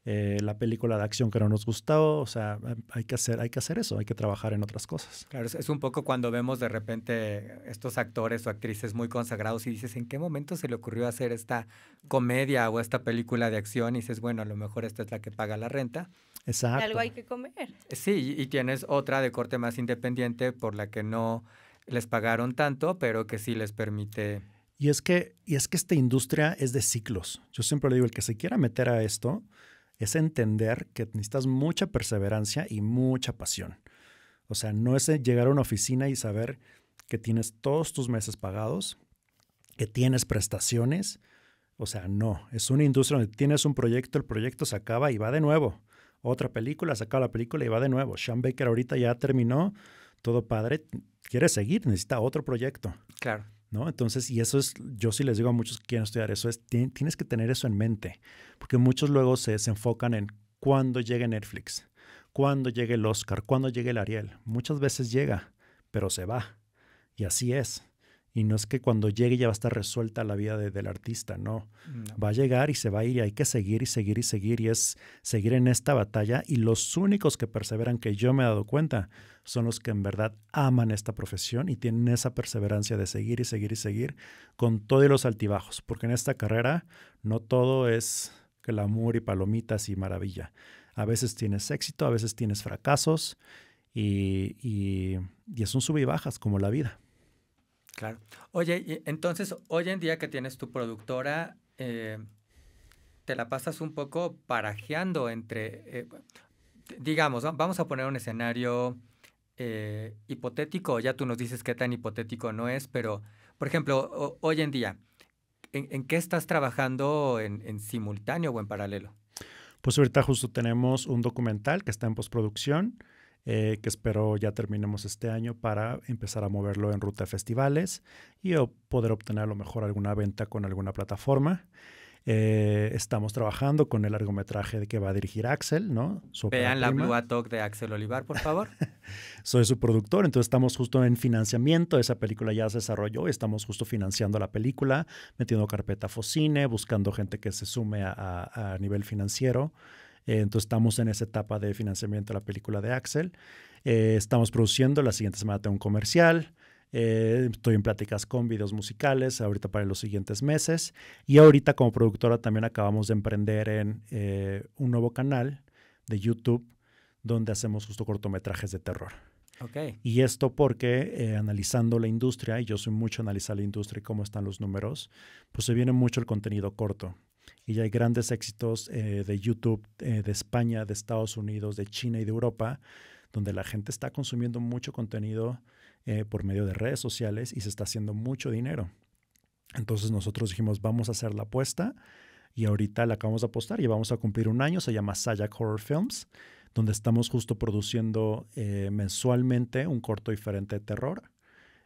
la película de acción que no nos gustó, o sea, hay que hacer eso, hay que trabajar en otras cosas. Claro, es un poco cuando vemos de repente estos actores o actrices muy consagrados y dices, ¿en qué momento se le ocurrió hacer esta comedia o esta película de acción? Y dices, bueno, a lo mejor esta es la que paga la renta. Exacto. Y algo hay que comer. Sí, y tienes otra de corte más independiente por la que no les pagaron tanto, pero que sí les permite... Y es que esta industria es de ciclos. Yo siempre le digo, el que se quiera meter a esto es entender que necesitas mucha perseverancia y mucha pasión. O sea, no es llegar a una oficina y saber que tienes todos tus meses pagados, que tienes prestaciones. O sea, no. Es una industria donde tienes un proyecto, el proyecto se acaba y va de nuevo. Otra película, se acaba la película y va de nuevo. Sean Baker ahorita ya terminó, todo padre, quiere seguir, necesita otro proyecto. Claro. ¿No? Entonces, y eso es, yo sí les digo a muchos que quieren estudiar eso, tienes que tener eso en mente, porque muchos luego se enfocan en cuándo llegue Netflix, cuándo llegue el Oscar, cuándo llegue el Ariel. Muchas veces llega, pero se va, y así es. Y no es que cuando llegue ya va a estar resuelta la vida del artista, no. Va a llegar y se va a ir y hay que seguir y seguir y seguir, y es seguir en esta batalla, y los únicos que perseveran, que yo me he dado cuenta, son los que en verdad aman esta profesión y tienen esa perseverancia de seguir y seguir y seguir con todos los altibajos, porque en esta carrera no todo es glamour y palomitas y maravilla. A veces tienes éxito, a veces tienes fracasos y es un sub y bajas como la vida. Claro. Oye, y entonces, hoy en día que tienes tu productora, te la pasas un poco parajeando entre, digamos, vamos a poner un escenario hipotético, ya tú nos dices qué tan hipotético no es, pero, por ejemplo, hoy en día, ¿en qué estás trabajando en simultáneo o en paralelo? Pues ahorita justo tenemos un documental que está en postproducción, que espero ya terminemos este año para empezar a moverlo en ruta de festivales y poder obtener a lo mejor alguna venta con alguna plataforma. Estamos trabajando con el largometraje que va a dirigir Axel, ¿no? Vean la Blue Talk de Axel Olivar, por favor. Soy su productor, entonces estamos justo en financiamiento. Esa película ya se desarrolló y estamos justo financiando la película, metiendo carpeta Focine, buscando gente que se sume a nivel financiero. Entonces estamos en esa etapa de financiamiento de la película de Axel. Estamos produciendo, la siguiente semana tengo un comercial. Estoy en pláticas con videos musicales ahorita para los siguientes meses. Y ahorita como productora también acabamos de emprender en un nuevo canal de YouTube donde hacemos justo cortometrajes de terror. Okay. Y esto porque analizando la industria, y yo soy mucho analizar la industria y cómo están los números, pues se viene mucho el contenido corto. Y ya hay grandes éxitos de YouTube de España, de Estados Unidos, de China y de Europa, donde la gente está consumiendo mucho contenido por medio de redes sociales y se está haciendo mucho dinero. Entonces nosotros dijimos, vamos a hacer la apuesta y ahorita la acabamos de apostar y vamos a cumplir un año. Se llama Sayak Horror Films, donde estamos justo produciendo mensualmente un corto diferente de terror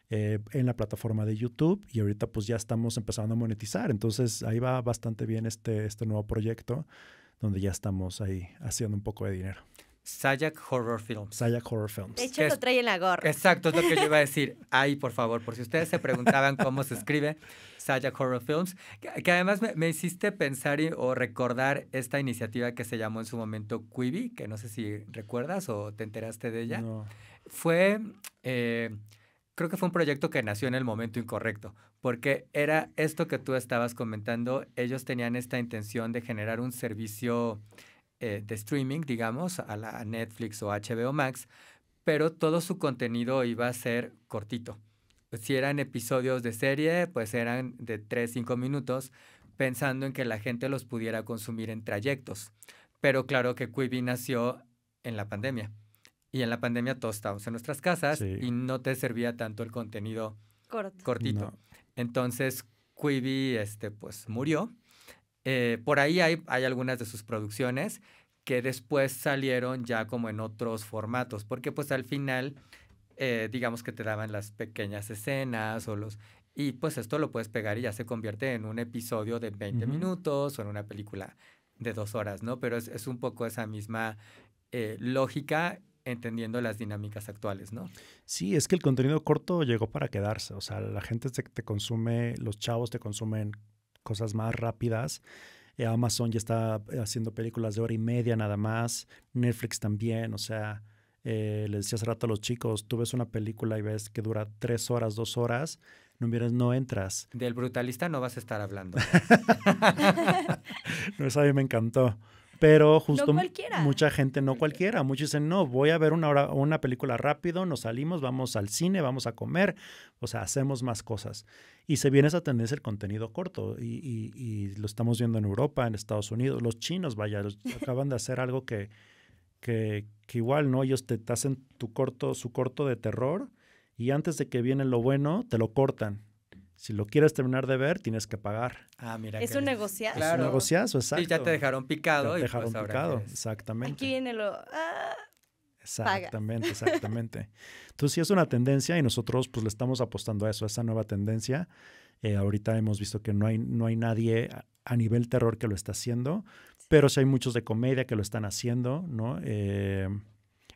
en la plataforma de YouTube y ahorita pues ya estamos empezando a monetizar. Entonces ahí va bastante bien este nuevo proyecto donde ya estamos ahí haciendo un poco de dinero. Sayak Horror Films. Sayak Horror Films. De hecho, lo trae en la gorra. Exacto, es lo que yo iba a decir. Ahí, por favor, por si ustedes se preguntaban cómo se escribe Sayak Horror Films, que además me hiciste pensar o recordar esta iniciativa que se llamó en su momento Quibi, que no sé si recuerdas o te enteraste de ella. No. Fue, creo que fue un proyecto que nació en el momento incorrecto, porque era esto que tú estabas comentando. Ellos tenían esta intención de generar un servicio de streaming, digamos, a la Netflix o HBO Max, pero todo su contenido iba a ser cortito. Si eran episodios de serie, pues eran de 3-5 minutos, pensando en que la gente los pudiera consumir en trayectos. Pero claro que Quibi nació en la pandemia. Y en la pandemia todos estábamos en nuestras casas y no te servía tanto el contenido cortito. No. Entonces, Quibi pues murió. Por ahí hay algunas de sus producciones que después salieron ya como en otros formatos, porque pues al final, digamos que te daban las pequeñas escenas y pues esto lo puedes pegar y ya se convierte en un episodio de 20 minutos o en una película de 2 horas, ¿no? Pero es un poco esa misma lógica, entendiendo las dinámicas actuales, ¿no? Sí, es que el contenido corto llegó para quedarse. O sea, la gente te consume, los chavos te consumen cosas más rápidas. Amazon ya está haciendo películas de 1:30 nada más. Netflix también. O sea, les decía hace rato a los chicos, tú ves una película y ves que dura 3 horas, 2 horas, no entras. Del Brutalista no vas a estar hablando. No, eso a mí me encantó. Pero justo no cualquiera. Mucha gente, no cualquiera. Muchos dicen, no, voy a ver una película rápido, nos salimos, vamos al cine, vamos a comer. O sea, hacemos más cosas. Y se viene esa tendencia del contenido corto. Y lo estamos viendo en Europa, en Estados Unidos. Los chinos, vaya, acaban de hacer algo que igual, ¿no? Ellos te hacen su corto de terror y antes de que viene lo bueno, te lo cortan. Si lo quieres terminar de ver, tienes que pagar. Ah, mira. Es un negociazo. Claro. Es un negociazo, exacto. Sí, ya te dejaron picado. Ya te dejaron picado, exactamente. Aquí viene exactamente, exactamente. Entonces sí es una tendencia y nosotros pues le estamos apostando a eso, a esa nueva tendencia. Ahorita hemos visto que no hay nadie a nivel terror que lo está haciendo, pero sí hay muchos de comedia que lo están haciendo, ¿no?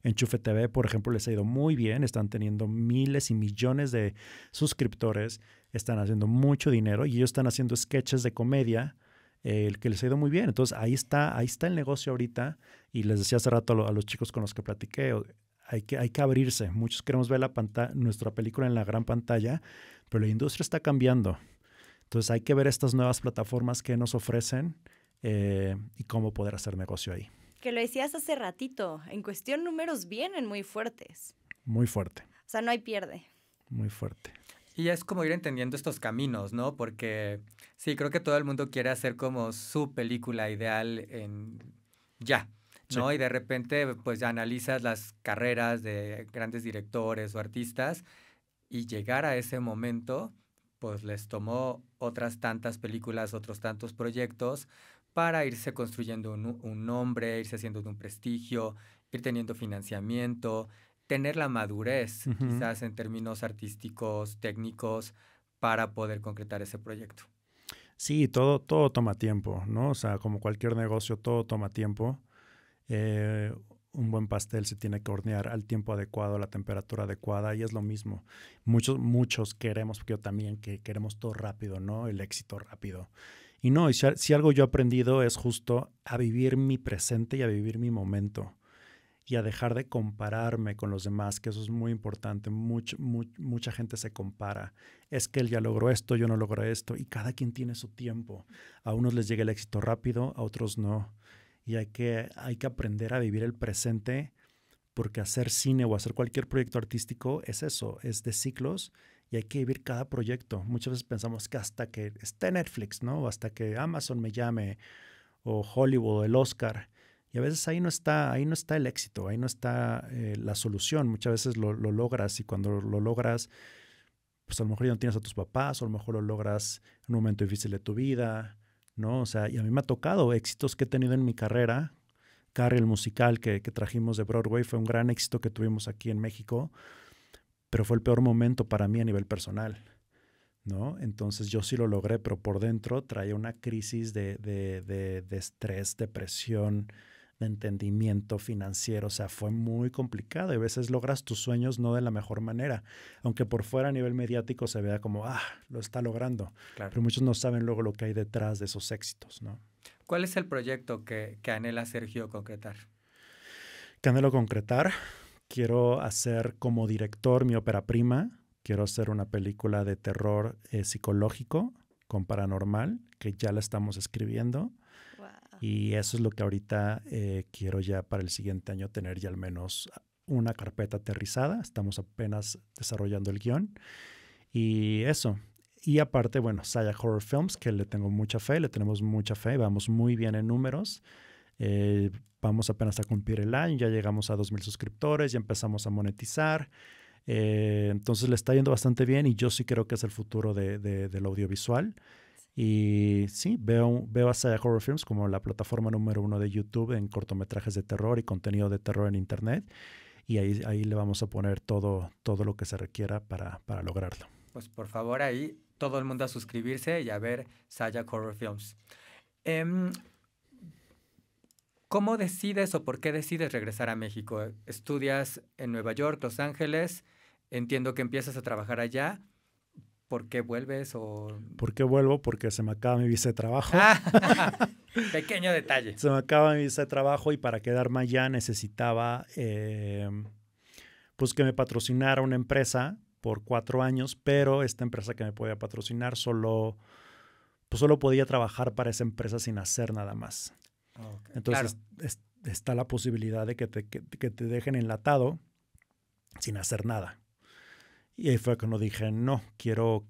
Enchufe TV, por ejemplo, les ha ido muy bien. Están teniendo miles y millones de suscriptores. Están haciendo mucho dinero y ellos están haciendo sketches de comedia que les ha ido muy bien. Entonces, ahí está el negocio ahorita. Y les decía hace rato a los chicos con los que platiqué, hay que abrirse. Muchos queremos ver nuestra película en la gran pantalla, pero la industria está cambiando. Entonces, hay que ver estas nuevas plataformas que nos ofrecen y cómo poder hacer negocio ahí. Que lo decías hace ratito, en cuestión números vienen muy fuertes. Muy fuerte. O sea, no hay pierde. Muy fuerte. Y es como ir entendiendo estos caminos, ¿no? Porque sí, creo que todo el mundo quiere hacer como su película ideal ¿no? Sí. Y de repente pues ya analizas las carreras de grandes directores o artistas y llegar a ese momento pues les tomó otras tantas películas, otros tantos proyectos para irse construyendo un nombre, irse haciendo un prestigio, ir teniendo financiamiento, tener la madurez, quizás en términos artísticos, técnicos, para poder concretar ese proyecto. Sí, todo toma tiempo, ¿no? O sea, como cualquier negocio, todo toma tiempo. Un buen pastel se tiene que hornear al tiempo adecuado, a la temperatura adecuada, y es lo mismo. Muchos queremos, porque yo también queremos todo rápido, ¿no? El éxito rápido. Y no, si algo yo he aprendido es justo a vivir mi presente y a vivir mi momento y a dejar de compararme con los demás, que eso es muy importante. Mucha gente se compara. Es que él ya logró esto, yo no logré esto, y cada quien tiene su tiempo. A unos les llega el éxito rápido, a otros no. Y hay que aprender a vivir el presente, porque hacer cine o hacer cualquier proyecto artístico es eso, es de ciclos. Y hay que vivir cada proyecto. Muchas veces pensamos que hasta que esté Netflix, ¿no? O hasta que Amazon me llame, o Hollywood, o el Oscar. Y a veces ahí no está el éxito, ahí no está la solución. Muchas veces lo logras y cuando lo logras, pues a lo mejor ya no tienes a tus papás o a lo mejor lo logras en un momento difícil de tu vida, ¿no? O sea, y a mí me ha tocado éxitos que he tenido en mi carrera. Carrie, el musical que trajimos de Broadway, fue un gran éxito que tuvimos aquí en México, pero fue el peor momento para mí a nivel personal, ¿no? Entonces yo sí lo logré, pero por dentro traía una crisis de estrés, depresión, de entendimiento financiero, o sea, fue muy complicado y a veces logras tus sueños no de la mejor manera, aunque por fuera a nivel mediático se vea como, lo está logrando, Claro. pero muchos no saben luego lo que hay detrás de esos éxitos, ¿no? ¿Cuál es el proyecto que anhela Sergio concretar? ¿Qué anhelo concretar? Quiero hacer como director mi ópera prima, quiero hacer una película de terror psicológico con paranormal, que ya la estamos escribiendo. Y eso es lo que ahorita quiero ya para el siguiente año tener ya al menos una carpeta aterrizada. Estamos apenas desarrollando el guión. Y eso. Y aparte, bueno, Saya Horror Films, que le tengo mucha fe, le tenemos mucha fe. Vamos muy bien en números. Vamos apenas a cumplir el año. Ya llegamos a 2,000 suscriptores. Ya empezamos a monetizar. Entonces le está yendo bastante bien y yo sí creo que es el futuro del audiovisual. Y sí, veo a Saya Horror Films como la plataforma número 1 de YouTube en cortometrajes de terror y contenido de terror en internet. Y ahí le vamos a poner todo lo que se requiera para lograrlo. Pues por favor, ahí todo el mundo a suscribirse y a ver Saya Horror Films. ¿Cómo decides o por qué decides regresar a México? ¿Estudias en Nueva York, Los Ángeles? Entiendo que empiezas a trabajar allá. ¿Por qué vuelves? ¿Por qué vuelvo? Porque se me acaba mi visa de trabajo. Pequeño detalle. Se me acaba mi visa de trabajo y para quedarme allá necesitaba pues que me patrocinara una empresa por 4 años, pero esta empresa que me podía patrocinar solo podía trabajar para esa empresa sin hacer nada más. Okay, entonces claro. Está la posibilidad de que te dejen enlatado sin hacer nada. Y ahí fue cuando dije, no, quiero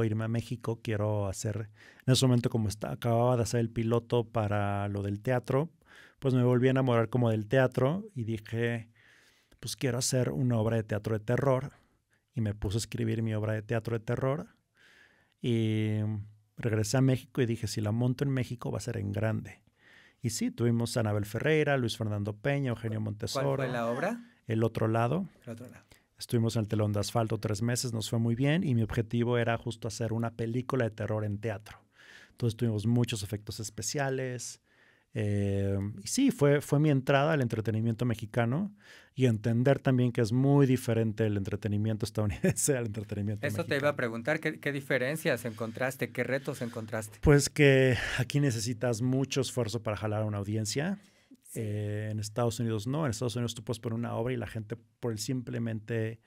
irme a México, quiero hacer, en ese momento como acababa de hacer el piloto para lo del teatro, pues me volví a enamorar como del teatro y dije, pues quiero hacer una obra de teatro de terror. Y me puse a escribir mi obra de teatro de terror y regresé a México y dije, si la monto en México va a ser en grande. Y sí, tuvimos a Anabel Ferreira, Luis Fernando Peña, Eugenio Montesoro. ¿Cuál fue la obra? El otro lado. El otro lado. Estuvimos en el telón de asfalto 3 meses, nos fue muy bien y mi objetivo era justo hacer una película de terror en teatro. Entonces tuvimos muchos efectos especiales. Y sí, fue mi entrada al entretenimiento mexicano y entender también que es muy diferente el entretenimiento estadounidense al entretenimiento mexicano. Eso te iba a preguntar, ¿qué diferencias encontraste? ¿Qué retos encontraste? Pues que aquí necesitas mucho esfuerzo para jalar a una audiencia. Sí. En Estados Unidos no. En Estados Unidos tú puedes poner una obra y la gente, por el simplemente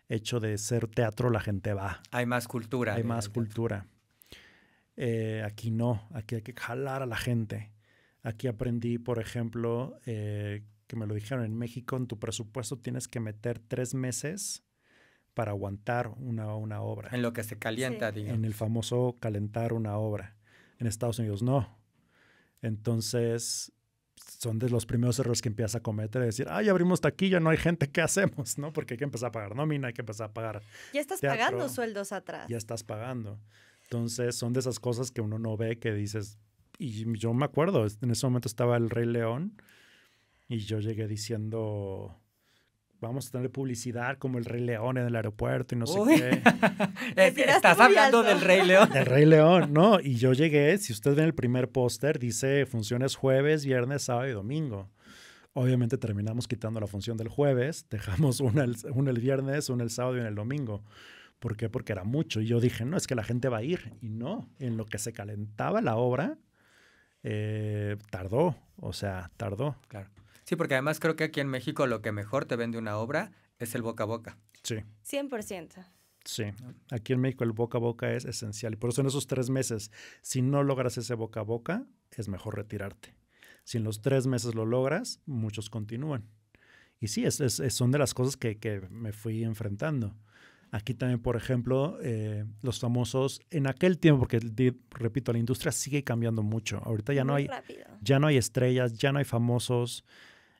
hecho de ser teatro, la gente va. Hay más cultura. Hay más cultura. Aquí no. Aquí hay que jalar a la gente. Aquí aprendí, por ejemplo, que me lo dijeron en México, en tu presupuesto tienes que meter 3 meses para aguantar una obra. En lo que se calienta, sí. digamos. En el famoso calentar una obra. En Estados Unidos no. Entonces, son de los primeros errores que empiezas a cometer, de decir, ya abrimos taquilla, no hay gente, ¿qué hacemos? ¿No? Porque hay que empezar a pagar nómina, hay que empezar a pagar ya estás teatro, pagando sueldos atrás. Ya estás pagando. Entonces, son de esas cosas que uno no ve, que dices... Y yo me acuerdo, en ese momento estaba El Rey León y yo llegué diciendo, vamos a tener publicidad como El Rey León en el aeropuerto y no sé qué. ¿Estás hablando del Rey León? Del Rey León, no. Y yo llegué, si ustedes ven el primer póster, dice funciones jueves, viernes, sábado y domingo. Obviamente terminamos quitando la función del jueves, dejamos una el viernes, una el sábado y una el domingo. ¿Por qué? Porque era mucho. Y yo dije, no, es que la gente va a ir. Y no, en lo que se calentaba la obra... tardó. Claro. Sí, porque además creo que aquí en México lo que mejor te vende una obra es el boca a boca. Sí. 100%. Sí. Aquí en México el boca a boca es esencial. Y por eso en esos 3 meses, si no logras ese boca a boca, es mejor retirarte. Si en los 3 meses lo logras, muchos continúan. Y sí, son de las cosas que me fui enfrentando. Aquí también, por ejemplo, los famosos, en aquel tiempo, porque repito, la industria sigue cambiando mucho. Ahorita ya no hay estrellas, ya no hay famosos.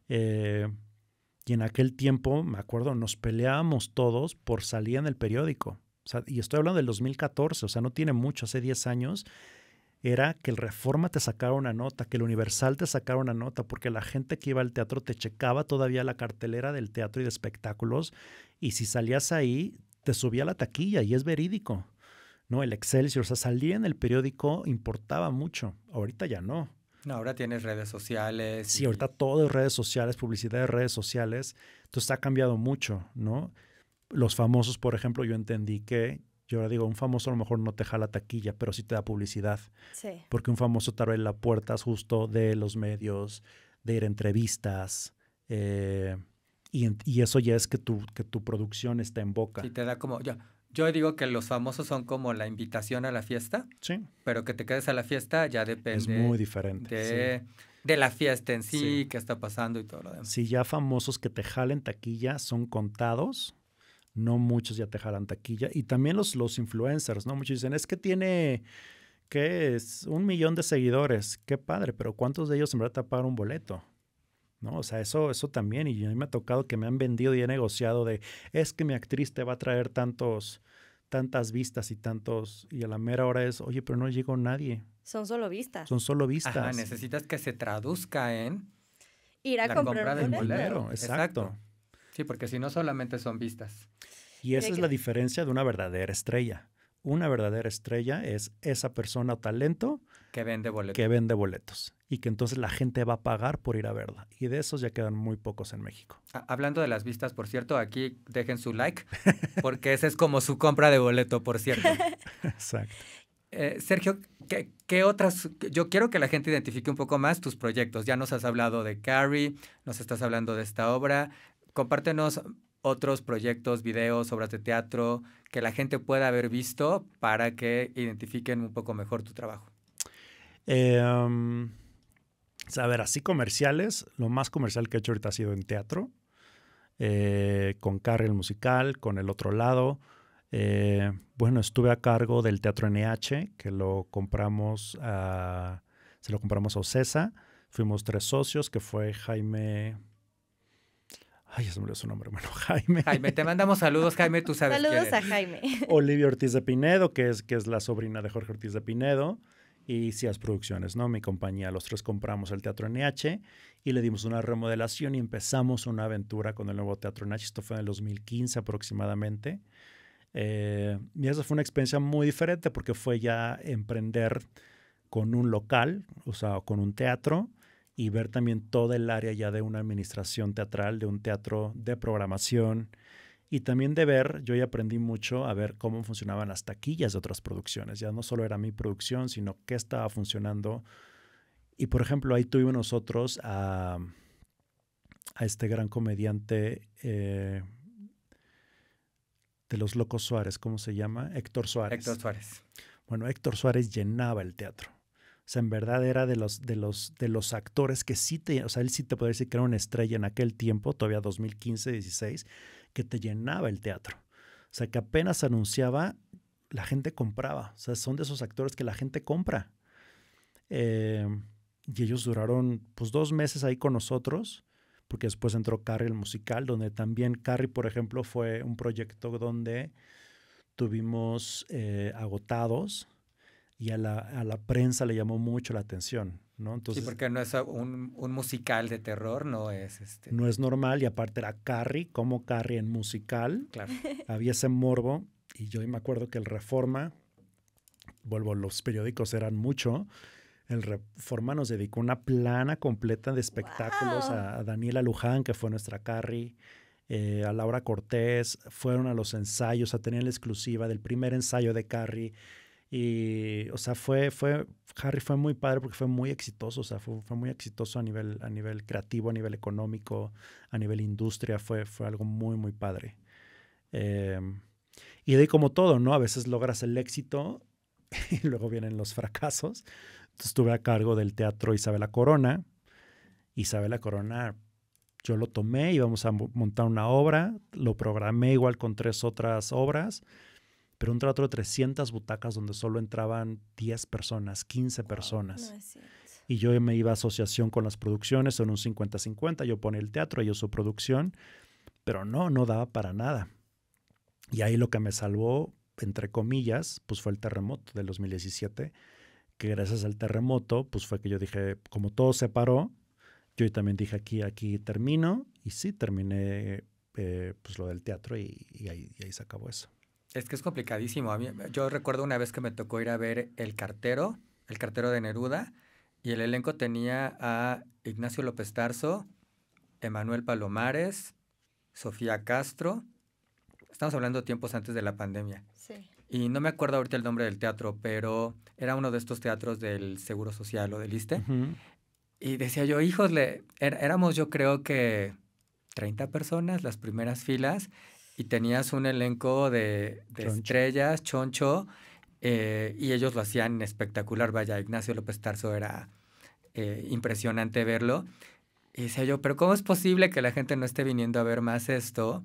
Y en aquel tiempo, me acuerdo, nos peleábamos todos por salir en el periódico. O sea, y estoy hablando del 2014, o sea, no tiene mucho, hace 10 años. Era que el Reforma te sacara una nota, que el Universal te sacara una nota, porque la gente que iba al teatro te checaba todavía la cartelera del teatro y de espectáculos, y si salías ahí, te subía la taquilla, y es verídico, ¿no? El Excelsior, o sea, salía en el periódico, importaba mucho. Ahorita ya no. No, ahora tienes redes sociales. Sí, ahorita todo es redes sociales, publicidad de redes sociales, entonces ha cambiado mucho, ¿no? Los famosos, por ejemplo, yo entendí que, yo ahora digo, un famoso a lo mejor no te jala taquilla, pero sí te da publicidad. Sí. Porque un famoso te abre las puertas justo de los medios, de ir a entrevistas, y eso ya es que tu producción está en boca. Sí, te da como... Yo digo que los famosos son como la invitación a la fiesta, Sí. pero que te quedes a la fiesta ya depende... Es muy diferente. De la fiesta en sí, qué está pasando y todo lo demás. Si ya famosos que te jalen taquilla son contados, no muchos ya te jalan taquilla. Y también los influencers, ¿no? Muchos dicen, es que tiene, ¿qué es? 1 millón de seguidores. Qué padre, pero ¿cuántos de ellos en verdad te pagan un boleto? ¿No? O sea, eso también. Y a mí me ha tocado que me han vendido y he negociado de, es que mi actriz te va a traer tantas vistas y tantos, y a la mera hora es, oye, pero no llegó nadie. Son solo vistas. Son solo vistas. Ajá, necesitas que se traduzca en... Ir a comprar del boleto. Exacto. Sí, porque si no solamente son vistas. Y esa es la diferencia de una verdadera estrella. Una verdadera estrella es esa persona o talento que vende boletos. Y que entonces la gente va a pagar por ir a verla. Y de esos ya quedan muy pocos en México. Hablando de las vistas, por cierto, aquí dejen su like, porque esa es como su compra de boleto, por cierto. Exacto. Sergio, ¿qué otras? Yo quiero que la gente identifique un poco más tus proyectos. Ya nos has hablado de Carrie, nos estás hablando de esta obra. Compártenos otros proyectos, videos, obras de teatro que la gente pueda haber visto para que identifiquen un poco mejor tu trabajo. A ver, así comerciales, lo más comercial que he hecho ahorita ha sido en teatro, con Carrie el musical, con El Otro Lado. Bueno, estuve a cargo del Teatro NH, que se lo compramos a Ocesa. Fuimos 3 socios, que fue Jaime... Ay, ya se me olvidó su nombre. Bueno, Jaime. Jaime, te mandamos saludos, Jaime, tú sabes quién Saludos eres. a Jaime. Olivia Ortiz de Pinedo, que es la sobrina de Jorge Ortiz de Pinedo. Y Cías Producciones, ¿no? Mi compañía. Los 3 compramos el Teatro NH y le dimos una remodelación y empezamos una aventura con el nuevo Teatro NH. Esto fue en el 2015 aproximadamente. Y esa fue una experiencia muy diferente porque fue ya emprender con un local, o sea, con un teatro, y ver también todo el área ya de una administración teatral, de un teatro de programación, y también de ver, yo ya aprendí mucho a ver cómo funcionaban las taquillas de otras producciones. Ya no solo era mi producción, sino qué estaba funcionando. Y, por ejemplo, ahí tuvimos nosotros a este gran comediante de Los Locos Suárez, ¿cómo se llama? Héctor Suárez. Héctor Suárez. Bueno, Héctor Suárez llenaba el teatro. O sea, en verdad era de los actores que sí o sea, él sí te podría decir que era una estrella en aquel tiempo, todavía 2015, 16, que te llenaba el teatro. O sea, que apenas anunciaba, la gente compraba. O sea, son de esos actores que la gente compra. Y ellos duraron, pues, 2 meses ahí con nosotros, porque después entró Carrie el musical, donde también Carrie, por ejemplo, fue un proyecto donde tuvimos agotados, y a la prensa le llamó mucho la atención, ¿no? Entonces, sí, porque no es un musical de terror, no es No es normal, y aparte era Carrie, como Carrie en musical. Claro. Había ese morbo, y yo me acuerdo que el Reforma, los periódicos eran mucho, el Reforma nos dedicó una plana completa de espectáculos a Daniela Luján, que fue nuestra Carrie, a Laura Cortés, fueron a los ensayos, a tener la exclusiva del primer ensayo de Carrie. Y, o sea, Harry fue muy padre porque fue muy exitoso, o sea, fue muy exitoso a nivel creativo, a nivel económico, a nivel industria, fue algo muy, muy padre. Y de ahí, como todo, ¿no? A veces logras el éxito y luego vienen los fracasos. Entonces estuve a cargo del Teatro Isabela Corona. Isabela Corona yo lo tomé, íbamos a montar una obra, lo programé igual con 3 otras obras, pero un teatro de 300 butacas donde solo entraban 10 personas, 15 personas. No es cierto. Y yo me iba a asociación con las producciones, son un 50-50, yo ponía el teatro, ellos su producción, pero no daba para nada. Y ahí lo que me salvó, entre comillas, pues fue el terremoto del 2017, que gracias al terremoto, pues fue que yo dije, como todo se paró, yo también dije aquí termino, y sí, terminé pues lo del teatro y ahí se acabó eso. Es que es complicadísimo. Yo recuerdo una vez que me tocó ir a ver El Cartero de Neruda, y el elenco tenía a Ignacio López Tarso, Emanuel Palomares, Sofía Castro. Estamos hablando tiempos antes de la pandemia. Sí. Y no me acuerdo ahorita el nombre del teatro, pero era uno de estos teatros del Seguro Social o del ISSSTE. Uh-huh. Y decía yo, híjole, éramos yo creo que 30 personas, las primeras filas, y tenías un elenco de estrellas, choncho, y ellos lo hacían espectacular. Vaya, Ignacio López Tarso era impresionante verlo. Y decía yo, pero ¿cómo es posible que la gente no esté viniendo a ver más esto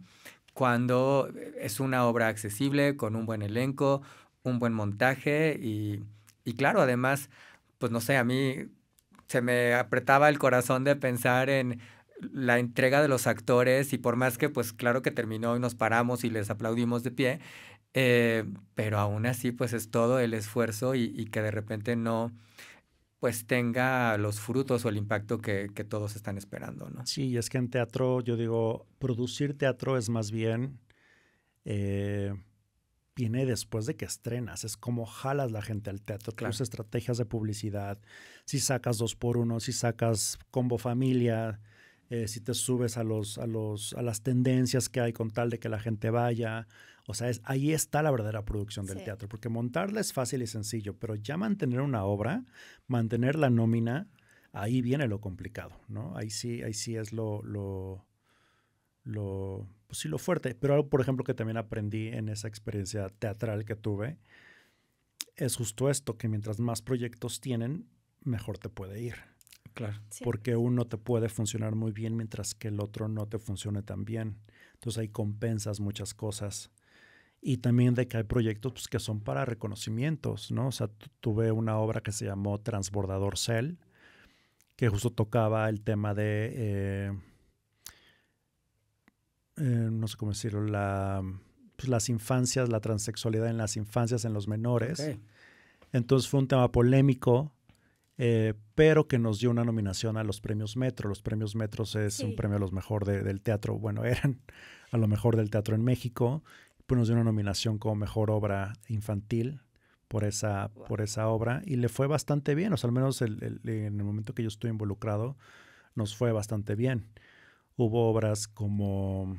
cuando es una obra accesible, con un buen elenco, un buen montaje? Y claro, además, pues no sé, a mí se me apretaba el corazón de pensar en la entrega de los actores, y por más que, pues claro que terminó y nos paramos y les aplaudimos de pie, pero aún así, pues es todo el esfuerzo y que de repente no, pues tenga los frutos o el impacto que todos están esperando, ¿no? Sí, es que en teatro, yo digo, producir teatro es más bien, viene después de que estrenas, es como jalas la gente al teatro, Claro. tus estrategias de publicidad, si sacas 2x1, si sacas combo familia, si te subes a las tendencias que hay con tal de que la gente vaya. O sea, ahí está la verdadera producción del teatro, porque montarla es fácil y sencillo, pero ya mantener una obra, mantener la nómina, ahí viene lo complicado, ¿no? Ahí sí es pues sí, lo fuerte. Pero algo, por ejemplo, que también aprendí en esa experiencia teatral que tuve, es justo esto, que mientras más proyectos tienen, mejor te puede ir. Claro. Sí. Porque uno te puede funcionar muy bien mientras que el otro no te funcione tan bien. Entonces ahí compensas muchas cosas. Y también de que hay proyectos pues, que son para reconocimientos, ¿no? O sea, tuve una obra que se llamó Transbordador Cell, que justo tocaba el tema de, no sé cómo decirlo, las infancias, la transexualidad en las infancias, en los menores. Okay. Entonces fue un tema polémico, pero que nos dio una nominación a los premios Metro. Los premios Metros es un premio a los mejor del teatro. Bueno, eran a lo mejor del teatro en México. Pues nos dio una nominación como mejor obra infantil por esa obra, y le fue bastante bien. O sea, al menos en el momento que yo estuve involucrado, nos fue bastante bien. Hubo obras como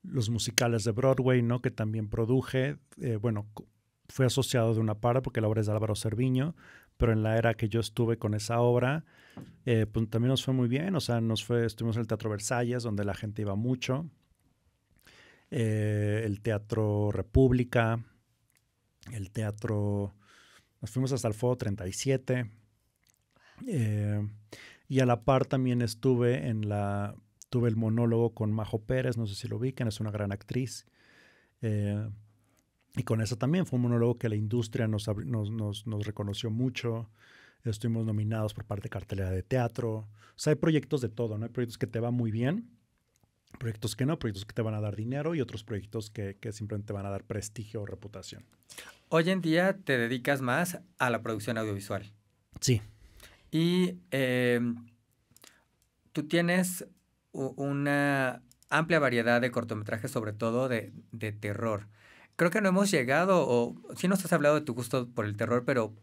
los musicales de Broadway, ¿no? Que también produje. Fui asociado de una parte porque la obra es de Álvaro Cerviño, pero en la era que yo estuve con esa obra, pues también nos fue muy bien. O sea, estuvimos en el Teatro Versalles, donde la gente iba mucho. El Teatro República, nos fuimos hasta el Foro 37, y a la par también tuve el monólogo con Majo Pérez, no sé si lo ubican, es una gran actriz, y con eso también fue un monólogo que la industria nos reconoció mucho. Estuvimos nominados por parte de Cartelera de Teatro. O sea, hay proyectos de todo, ¿no? Hay proyectos que te van muy bien, proyectos que no, proyectos que te van a dar dinero, y otros proyectos que simplemente te van a dar prestigio o reputación. Hoy en día te dedicas más a la producción audiovisual. Sí. Y tú tienes una amplia variedad de cortometrajes, sobre todo de terror. Creo que no hemos llegado, o sí nos has hablado de tu gusto por el terror, pero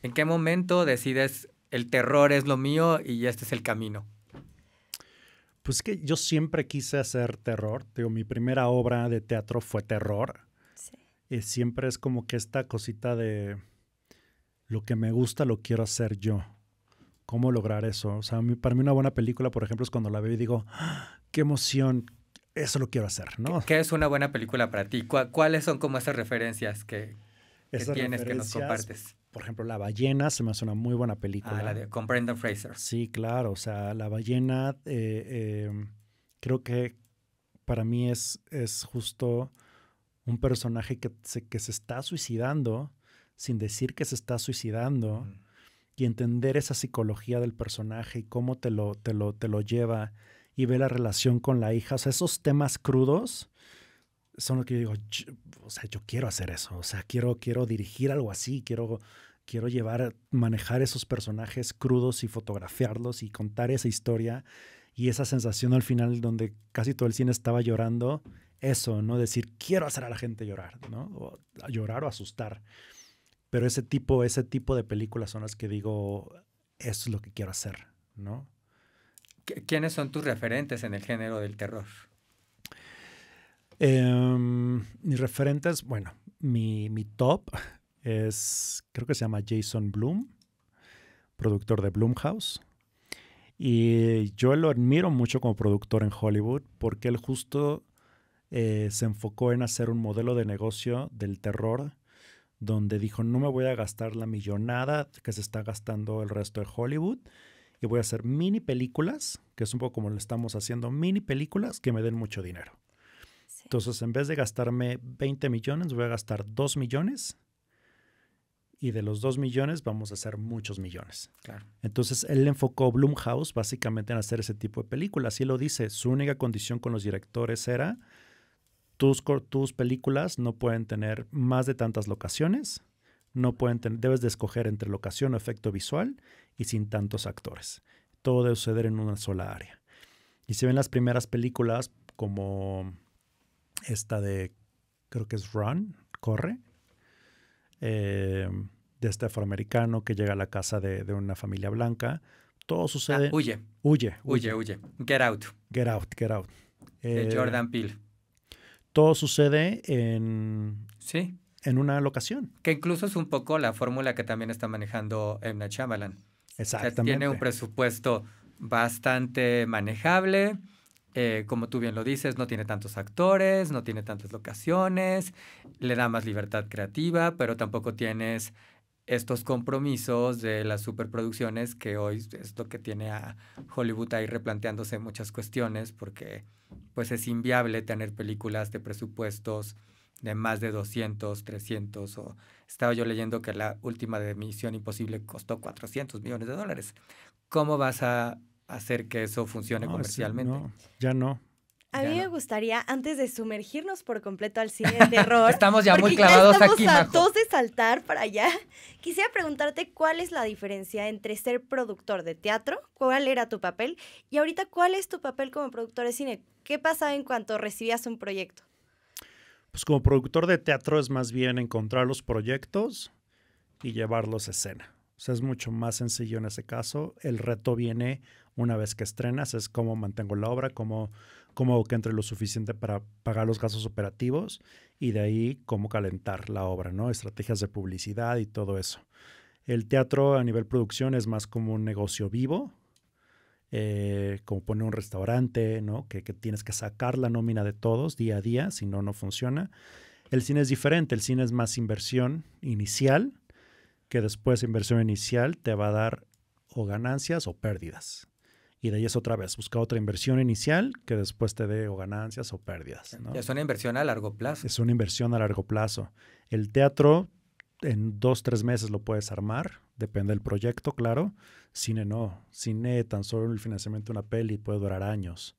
¿en qué momento decides el terror es lo mío y este es el camino? Pues es que yo siempre quise hacer terror. Digo, mi primera obra de teatro fue terror. Sí. Y siempre es como que esta cosita de lo que me gusta lo quiero hacer yo. ¿Cómo lograr eso? O sea, para mí una buena película, por ejemplo, es cuando la veo y digo, ¡ah, qué emoción! Eso lo quiero hacer, ¿no? ¿Qué es una buena película para ti? ¿Cuáles son como esas referencias que esas tienes que nos referencias, compartes? por ejemplo, La ballena se me hace una muy buena película. La de con Brendan Fraser. Sí, claro, o sea, La ballena creo que para mí es justo un personaje que se está suicidando sin decir que se está suicidando y entender esa psicología del personaje y cómo te lo lleva y ve la relación con la hija. O sea, esos temas crudos son lo que yo digo, yo quiero hacer eso. O sea, quiero dirigir algo así, quiero manejar esos personajes crudos y fotografiarlos y contar esa historia y esa sensación al final donde casi todo el cine estaba llorando. Eso, ¿no? Decir, quiero hacer a la gente llorar, ¿no? O llorar o asustar. Pero ese tipo de películas son las que digo, eso es lo que quiero hacer, ¿no? ¿Quiénes son tus referentes en el género del terror? Mis referentes, bueno, mi top es, creo que se llama Jason Blum, productor de Blumhouse. Y yo lo admiro mucho como productor en Hollywood porque él justo se enfocó en hacer un modelo de negocio del terror donde dijo, no me voy a gastar la millonada que se está gastando el resto de Hollywood y voy a hacer mini películas, que es un poco como lo estamos haciendo, mini películas que me den mucho dinero. Sí. Entonces, en vez de gastarme 20 millones, voy a gastar 2 millones y de los 2 millones vamos a hacer muchos millones. Claro. Entonces, él enfocó Blumhouse básicamente en hacer ese tipo de películas. Y él lo dice, su única condición con los directores era tus películas no pueden tener más de tantas locaciones, debes de escoger entre locación o efecto visual y sin tantos actores. Todo debe suceder en una sola área. Y si ven las primeras películas como esta de, creo que es Run, Corre, de este afroamericano que llega a la casa de una familia blanca, todo sucede... Huye. Get Out. Get Out. De Jordan Peele. Todo sucede en una locación. Que incluso es un poco la fórmula que también está manejando M. Night Shyamalan. Exactamente. O sea, tiene un presupuesto bastante manejable. Como tú bien lo dices, no tiene tantos actores, no tiene tantas locaciones, le da más libertad creativa, pero tampoco tienes estos compromisos de las superproducciones que hoy es lo que tiene a Hollywood ahí replanteándose muchas cuestiones porque pues es inviable tener películas de presupuestos de más de 200, 300 o estaba yo leyendo que la última de Misión Imposible costó $400 millones. ¿Cómo vas a hacer que eso funcione comercialmente? No, ya no. A mí me gustaría, antes de sumergirnos por completo al cine de terror... Estamos ya muy clavados aquí, Majo. Estamos a dos de saltar para allá. Quisiera preguntarte cuál es la diferencia entre ser productor de teatro, cuál era tu papel, y ahorita cuál es tu papel como productor de cine. ¿Qué pasaba en cuanto recibías un proyecto? Pues como productor de teatro es más bien encontrar los proyectos y llevarlos a escena. O sea, es mucho más sencillo en ese caso. El reto viene una vez que estrenas, es cómo mantengo la obra, cómo que entre lo suficiente para pagar los gastos operativos y de ahí cómo calentar la obra, ¿no? Estrategias de publicidad y todo eso. El teatro a nivel producción es más como un negocio vivo, como poner un restaurante, ¿no? Que tienes que sacar la nómina de todos día a día, si no, no funciona. El cine es diferente, el cine es más inversión inicial, que después inversión inicial te va a dar o ganancias o pérdidas. Y de ahí es otra vez, busca otra inversión inicial que después te dé o ganancias o pérdidas, ¿no? Es una inversión a largo plazo. Es una inversión a largo plazo. El teatro en 2-3 meses lo puedes armar, depende del proyecto, claro. Cine no. Cine, tan solo el financiamiento de una peli puede durar años.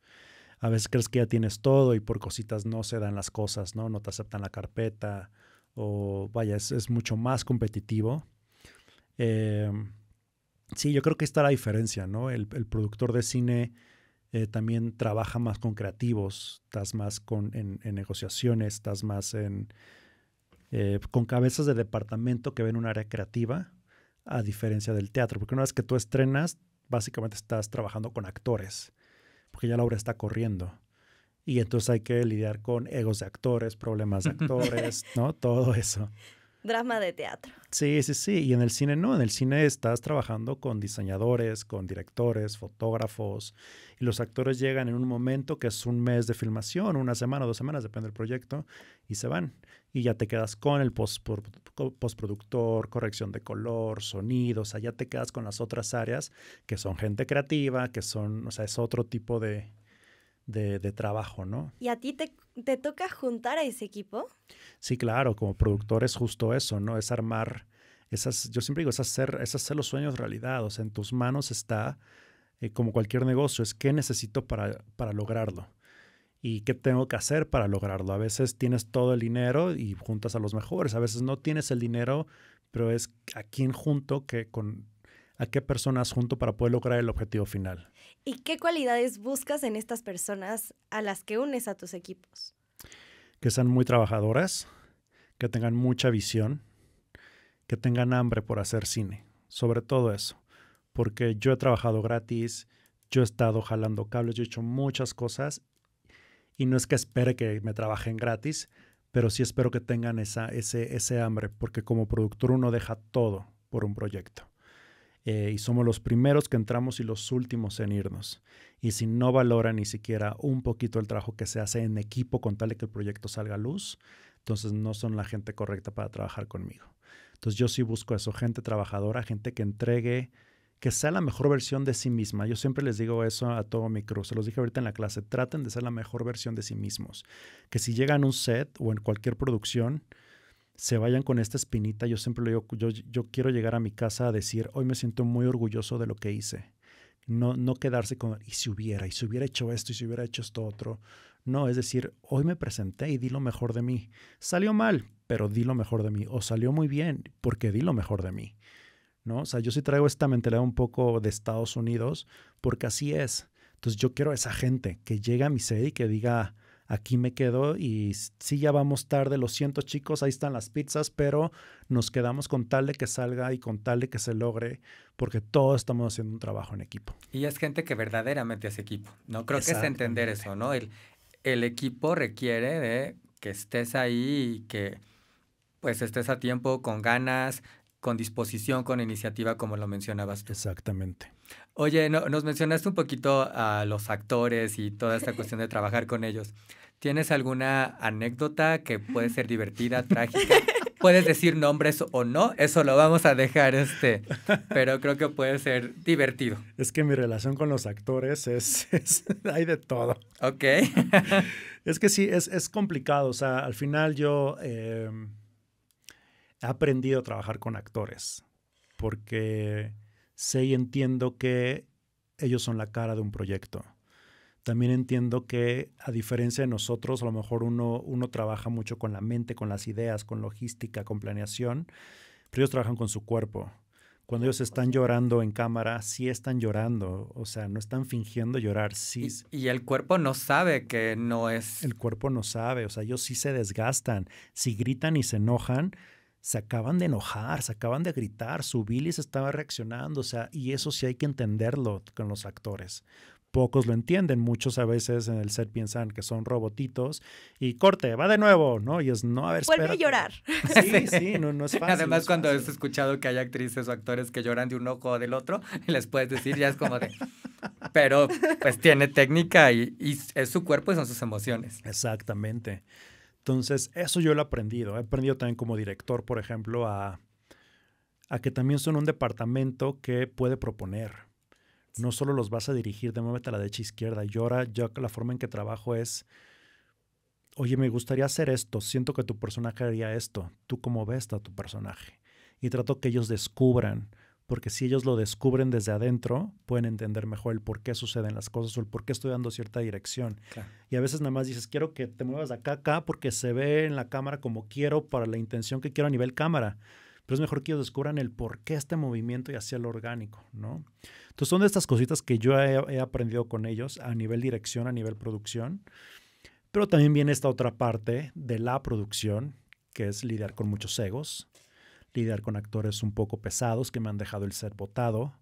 A veces crees que ya tienes todo y por cositas no se dan las cosas, ¿no? No te aceptan la carpeta o vaya, es mucho más competitivo. Sí, yo creo que está la diferencia, ¿no? El productor de cine también trabaja más con creativos, estás más en negociaciones, estás más con cabezas de departamento que ven un área creativa, a diferencia del teatro. Porque una vez que tú estrenas, básicamente estás trabajando con actores, porque ya la obra está corriendo. Y entonces hay que lidiar con egos de actores, problemas de actores, ¿no? Todo eso. Drama de teatro. Sí. Y en el cine no. En el cine estás trabajando con diseñadores, con directores, fotógrafos. Y los actores llegan en un momento que es un mes de filmación, 1 semana, 2 semanas, depende del proyecto, y se van. Y ya te quedas con el postproductor, corrección de color, sonido. O sea, ya te quedas con las otras áreas que son gente creativa, que son, o sea, es otro tipo de trabajo, ¿no? ¿Y a ti te toca juntar a ese equipo? Sí, claro, como productor es justo eso, ¿no? Es armar yo siempre digo, es hacer los sueños realidad. O sea, en tus manos está, como cualquier negocio, es qué necesito para lograrlo y qué tengo que hacer para lograrlo. A veces tienes todo el dinero y juntas a los mejores, a veces no tienes el dinero, pero es a quién junto, a qué personas junto para poder lograr el objetivo final. ¿Y qué cualidades buscas en estas personas a las que unes a tus equipos? Que sean muy trabajadoras, que tengan mucha visión, que tengan hambre por hacer cine. Sobre todo eso. Porque yo he trabajado gratis, yo he estado jalando cables, yo he hecho muchas cosas y no es que espere que me trabajen gratis, pero sí espero que tengan ese hambre, porque como productor uno deja todo por un proyecto. Y somos los primeros que entramos y los últimos en irnos. Y si no valoran ni siquiera un poquito el trabajo que se hace en equipo con tal de que el proyecto salga a luz, entonces no son la gente correcta para trabajar conmigo. Entonces yo sí busco eso, gente trabajadora, gente que entregue, que sea la mejor versión de sí misma. Yo siempre les digo eso a todo mi crew, se los dije ahorita en la clase, traten de ser la mejor versión de sí mismos. Que si llegan a un set o en cualquier producción, se vayan con esta espinita. Yo siempre le digo, yo quiero llegar a mi casa a decir, hoy me siento muy orgulloso de lo que hice. No quedarse con, y si hubiera hecho esto, y si hubiera hecho esto otro. No, es decir, hoy me presenté y di lo mejor de mí. Salió mal, pero di lo mejor de mí. O salió muy bien, porque di lo mejor de mí, ¿no? O sea, yo sí traigo esta mentalidad un poco de Estados Unidos, porque así es. Entonces yo quiero a esa gente que llegue a mi sede y que diga, aquí me quedo y sí, ya vamos tarde, lo siento chicos, ahí están las pizzas, pero nos quedamos con tal de que salga y con tal de que se logre, porque todos estamos haciendo un trabajo en equipo. Y es gente que verdaderamente es equipo, ¿no? Creo que es entender eso, ¿no? El equipo requiere de que estés ahí y que pues estés a tiempo, con ganas, con disposición, con iniciativa, como lo mencionabas tú. Exactamente. Oye, nos mencionaste un poquito a los actores y toda esta cuestión de trabajar con ellos. ¿Tienes alguna anécdota que puede ser divertida, trágica? Puedes decir nombres o no, eso lo vamos a dejar, pero creo que puede ser divertido. Es que mi relación con los actores hay de todo. Ok. Es que sí, es complicado. O sea, al final yo he aprendido a trabajar con actores porque sé y entiendo que ellos son la cara de un proyecto. También entiendo que, a diferencia de nosotros, a lo mejor uno trabaja mucho con la mente, con las ideas, con logística, con planeación, pero ellos trabajan con su cuerpo. Cuando ellos están llorando en cámara, sí están llorando. O sea, no están fingiendo llorar. Sí. Y el cuerpo no sabe que no es... El cuerpo no sabe. O sea, ellos sí se desgastan. Si gritan y se enojan, se acaban de enojar, se acaban de gritar. Su bilis estaba reaccionando. O sea, y eso sí hay que entenderlo con los actores. Pocos lo entienden. Muchos a veces en el set piensan que son robotitos y corte, va de nuevo, ¿no? Y es, no, a ver, espérate. Vuelve a llorar. Sí, no es fácil. Además, es cuando fácil. has escuchado que hay actrices o actores que lloran de un ojo o del otro, les puedes decir, ya es como de... Pero, pues, tiene técnica y es su cuerpo y son sus emociones. Exactamente. Entonces, eso yo lo he aprendido. He aprendido también como director, por ejemplo, a que también son un departamento que puede proponer. No solo los vas a dirigir de muévete a la derecha izquierda. Yo la forma en que trabajo es, oye, me gustaría hacer esto. Siento que tu personaje haría esto. ¿Tú cómo ves a tu personaje? Y trato que ellos descubran, porque si ellos lo descubren desde adentro, pueden entender mejor el por qué suceden las cosas o el por qué estoy dando cierta dirección. Claro. Y a veces nada más dices, quiero que te muevas de acá a acá porque se ve en la cámara como quiero para la intención que quiero a nivel cámara. Pero es mejor que ellos descubran el por qué este movimiento y hacia lo orgánico, ¿no? Entonces son de estas cositas que yo he aprendido con ellos a nivel dirección, a nivel producción. Pero también viene esta otra parte de la producción, que es lidiar con muchos egos, lidiar con actores un poco pesados que me han dejado el set botado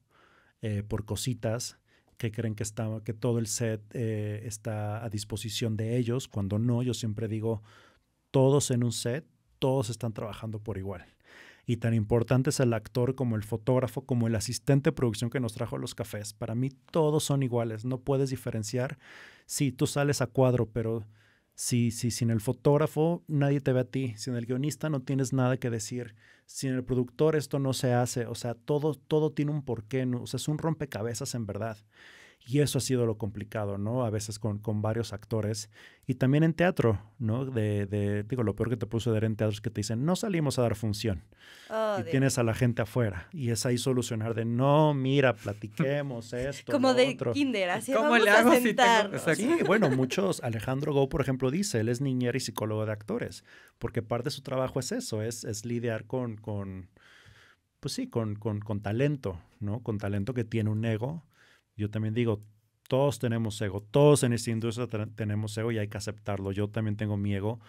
por cositas, que creen que todo el set está a disposición de ellos, cuando no. Yo siempre digo, todos en un set todos están trabajando por igual. Y tan importante es el actor como el fotógrafo, como el asistente de producción que nos trajo los cafés. Para mí todos son iguales, no puedes diferenciar. Sí, tú sales a cuadro, pero si sin el fotógrafo nadie te ve a ti, sin el guionista no tienes nada que decir, sin el productor esto no se hace, o sea, todo tiene un porqué, ¿no? O sea, es un rompecabezas en verdad. Y eso ha sido lo complicado, ¿no? A veces con varios actores. Y también en teatro, ¿no? Digo, lo peor que te puede suceder en teatro es que te dicen, no salimos a dar función. Y tienes a la gente afuera. Y es ahí solucionar de, no, mira, platiquemos esto, como lo de otro. kinder, así ¿Cómo vamos le hago a si tengo- sentarnos. Sí, bueno, muchos, Alejandro Gou, por ejemplo, dice, él es niñera y psicólogo de actores, porque parte de su trabajo es eso, es lidiar pues sí, con talento, ¿no? Con talento que tiene un ego. Yo también digo, todos tenemos ego, todos en esta industria tenemos ego y hay que aceptarlo. Yo también tengo mi ego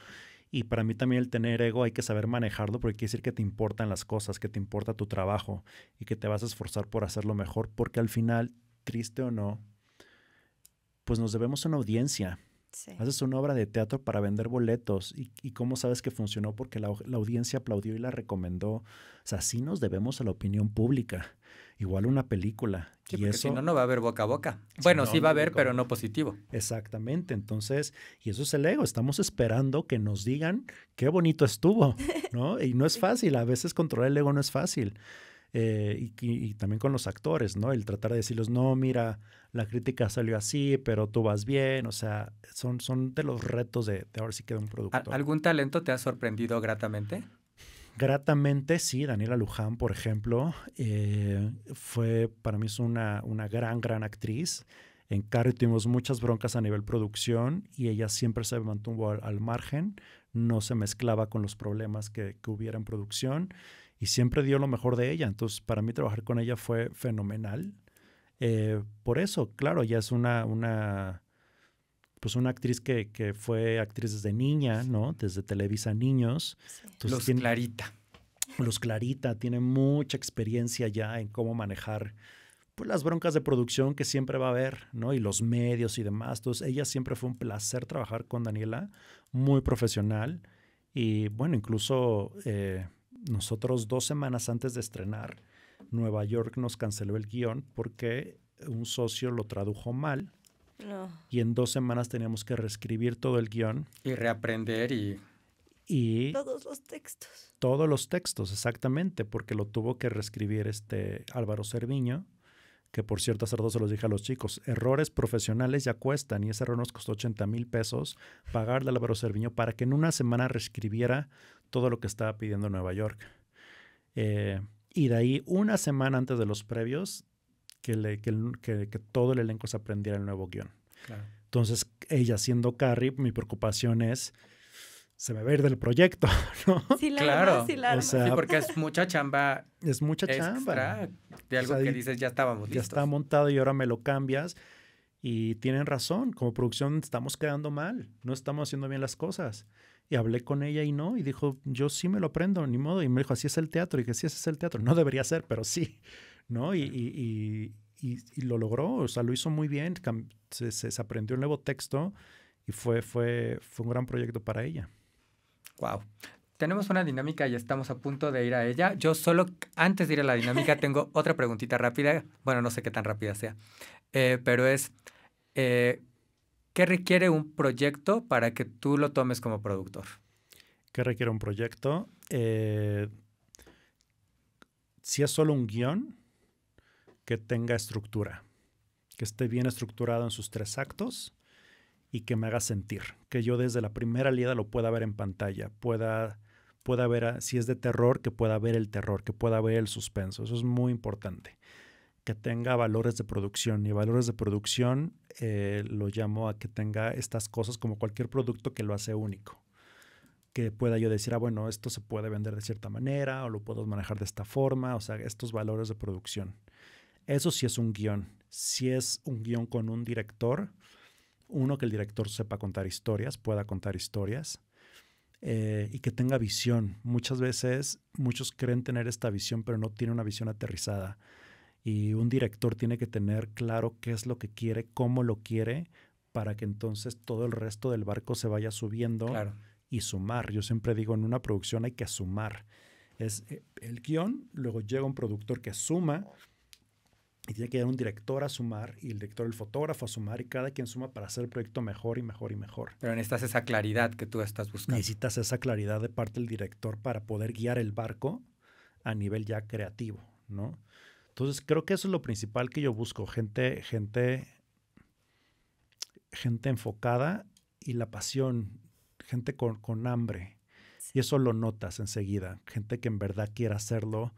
y para mí también el tener ego hay que saber manejarlo porque quiere decir que te importan las cosas, que te importa tu trabajo y que te vas a esforzar por hacerlo mejor porque al final, triste o no, pues nos debemos una audiencia. Sí. Haces una obra de teatro para vender boletos y cómo sabes que funcionó porque la audiencia aplaudió y la recomendó. O sea, sí nos debemos a la opinión pública. Igual una película. Sí, y porque eso, si no, no va a haber boca a boca. Bueno, no, sí va a no haber, boca a pero boca. no positivo. Exactamente. Entonces, y eso es el ego. Estamos esperando que nos digan qué bonito estuvo, ¿no? Y no es fácil. A veces controlar el ego no es fácil. Y también con los actores, ¿no? El tratar de decirles, no, mira, la crítica salió así, pero tú vas bien. O sea, son de los retos de ahora sí que de un productor. ¿Algún talento te ha sorprendido gratamente? Gratamente, sí, Daniela Luján, por ejemplo, para mí es una gran actriz. En Carrie tuvimos muchas broncas a nivel producción y ella siempre se mantuvo al margen, no se mezclaba con los problemas que hubiera en producción y siempre dio lo mejor de ella. Entonces, para mí trabajar con ella fue fenomenal. Por eso, claro, ella es pues una actriz que fue actriz desde niña, ¿no? Desde Televisa Niños. Sí. Entonces, Clarita. Luz Clarita tiene mucha experiencia ya en cómo manejar pues, las broncas de producción que siempre va a haber, ¿no? Y los medios y demás. Entonces, ella siempre fue un placer trabajar con Daniela, muy profesional. Y bueno, incluso nosotros 2 semanas antes de estrenar, Nueva York nos canceló el guión porque un socio lo tradujo mal. No. Y en 2 semanas teníamos que reescribir todo el guión. Y reaprender y Todos los textos. Todos los textos, exactamente, porque lo tuvo que reescribir Álvaro Cerviño, que por cierto, hace rato se los dije a los chicos, errores profesionales ya cuestan y ese error nos costó 80,000 pesos pagarle a Álvaro Cerviño para que en una semana reescribiera todo lo que estaba pidiendo Nueva York. Y de ahí, una semana antes de los previos, que todo el elenco se aprendiera el nuevo guión. claro. Entonces, ella siendo Carrie, mi preocupación es, se me va a ir del proyecto, ¿no? Sí, la Claro. armas, sí, la O armas. sea, Sí, porque es mucha chamba Es mucha chamba. extra de algo O sea, que dices, ya estábamos Ya listos. está montado y ahora me lo cambias. Y tienen razón, como producción estamos quedando mal, no estamos haciendo bien las cosas. Y hablé con ella y no, y dijo, yo sí me lo aprendo, ni modo. Y me dijo, así es el teatro. Y dije, sí, ese es el teatro. No debería ser, pero sí, ¿no? Y lo logró, o sea, lo hizo muy bien. Se aprendió un nuevo texto y fue un gran proyecto para ella. Wow. Tenemos una dinámica y estamos a punto de ir a ella. Yo solo, antes de ir a la dinámica, tengo otra preguntita rápida. Bueno, no sé qué tan rápida sea. Pero es, ¿qué requiere un proyecto para que tú lo tomes como productor? ¿Qué requiere un proyecto? Si es solo un guión, que tenga estructura, que esté bien estructurado en sus 3 actos y que me haga sentir, que yo desde la primera leída lo pueda ver en pantalla, pueda ver, si es de terror, que pueda ver el terror, que pueda ver el suspenso. Eso es muy importante. Que tenga valores de producción. Y valores de producción lo llamo a que tenga estas cosas como cualquier producto que lo hace único. Que pueda yo decir, bueno, esto se puede vender de cierta manera o lo puedo manejar de esta forma. O sea, estos valores de producción. Eso sí es un guión. Si es un guión con un director, que el director sepa contar historias, pueda contar historias. Y que tenga visión. Muchas veces, muchos creen tener esta visión, pero no tiene una visión aterrizada. Y un director tiene que tener claro qué es lo que quiere, cómo lo quiere, para que entonces todo el resto del barco se vaya subiendo Claro. y sumar. Yo siempre digo, en una producción hay que sumar. Es el guión, luego llega un productor que suma y tiene que llegar un director a sumar y el director, el fotógrafo a sumar y cada quien suma para hacer el proyecto mejor y mejor y mejor. Pero necesitas esa claridad que tú estás buscando. Necesitas esa claridad de parte del director para poder guiar el barco a nivel ya creativo, ¿no? Entonces creo que eso es lo principal que yo busco, gente enfocada y la pasión, gente con hambre. Y eso lo notas enseguida. Gente que en verdad quiere hacerlo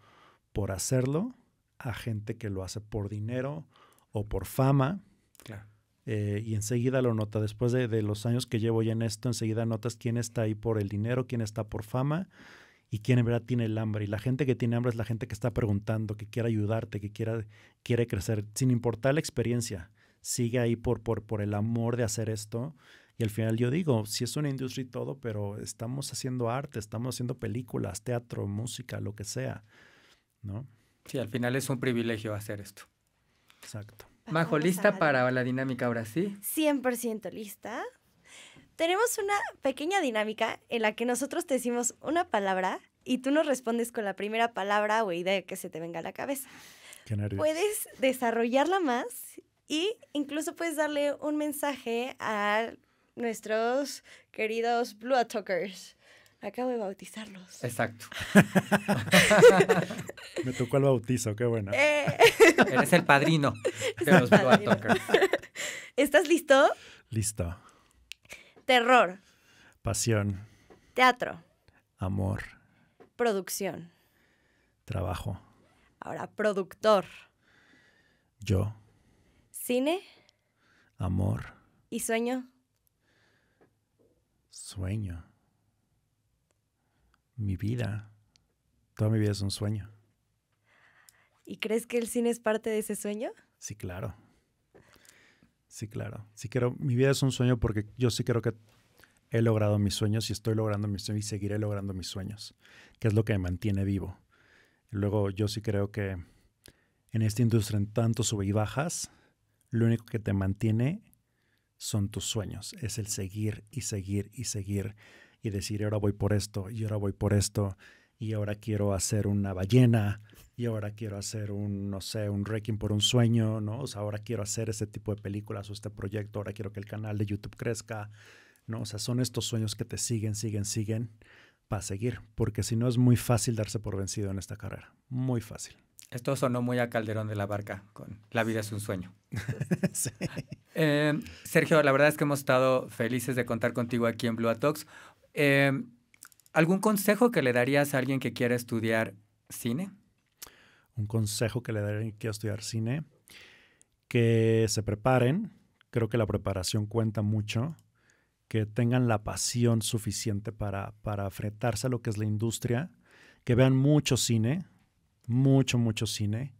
por hacerlo, a gente que lo hace por dinero o por fama. Claro. Y enseguida lo nota. Después de los años que llevo ya en esto, enseguida notas quién está ahí por el dinero, quién está por fama y quién en verdad tiene el hambre. Y la gente que tiene hambre es la gente que está preguntando, que quiere ayudarte, que quiere crecer, sin importar la experiencia. Sigue ahí por el amor de hacer esto. Y al final yo digo, sí es una industria y todo, pero estamos haciendo arte, estamos haciendo películas, teatro, música, lo que sea, ¿no? Sí, al final es un privilegio hacer esto. Exacto. Majo, ¿lista para la dinámica ahora sí? 100% lista. Tenemos una pequeña dinámica en la que nosotros te decimos una palabra y tú nos respondes con la primera palabra o idea que se te venga a la cabeza. Qué nervios. Puedes desarrollarla más y incluso puedes darle un mensaje a nuestros queridos Blue Talkers. Acabo de bautizarlos. Exacto. Me tocó el bautizo, qué bueno. Eres el padrino de los Blue Talkers. ¿Estás listo? Listo. Terror. Pasión. Teatro. Amor. Producción. Trabajo. Ahora, productor. Yo. Cine. Amor. ¿Y sueño? Sueño. Mi vida. Toda mi vida es un sueño. ¿Y crees que el cine es parte de ese sueño? Sí, claro. Sí, claro. Sí quiero, mi vida es un sueño porque yo sí creo que he logrado mis sueños y estoy logrando mis sueños y seguiré logrando mis sueños, que es lo que me mantiene vivo. Luego yo sí creo que en esta industria, en tanto sube y bajas, lo único que te mantiene son tus sueños. Es el seguir y seguir y seguir y decir, ahora voy por esto y ahora voy por esto y ahora quiero hacer una ballena y ahora quiero hacer un, no sé, un Requiem por un sueño, ¿no? O sea, ahora quiero hacer ese tipo de películas o este proyecto, ahora quiero que el canal de YouTube crezca, ¿no? O sea, son estos sueños que te siguen para seguir, porque si no es muy fácil darse por vencido en esta carrera, muy fácil. Esto sonó muy a Calderón de la Barca con La vida es un sueño. Sí. Sergio, la verdad es que hemos estado felices de contar contigo aquí en Blue Talks. ¿Algún consejo que le darías a alguien que quiera estudiar cine? Un consejo que le daría a alguien que quiera estudiar cine, que se preparen. Creo que la preparación cuenta mucho. Que tengan la pasión suficiente para enfrentarse a lo que es la industria. Que vean mucho cine, mucho cine.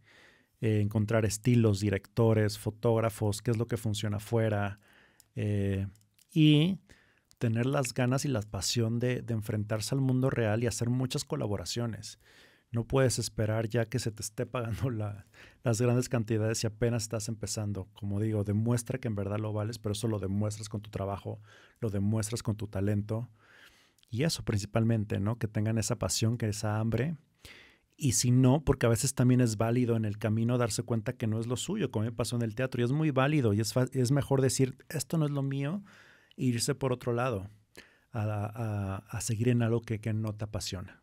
Encontrar estilos, directores, fotógrafos, qué es lo que funciona afuera. Y tener las ganas y la pasión de enfrentarse al mundo real y hacer muchas colaboraciones. No puedes esperar ya que se te esté pagando las grandes cantidades si apenas estás empezando. Como digo, demuestra que en verdad lo vales, pero eso lo demuestras con tu trabajo, lo demuestras con tu talento. Y eso principalmente, ¿no? Que tengan esa pasión, que esa hambre. Y si no, porque a veces también es válido en el camino darse cuenta que no es lo suyo, como me pasó en el teatro. Y es muy válido y es mejor decir, esto no es lo mío, e irse por otro lado, a seguir en algo que no te apasiona.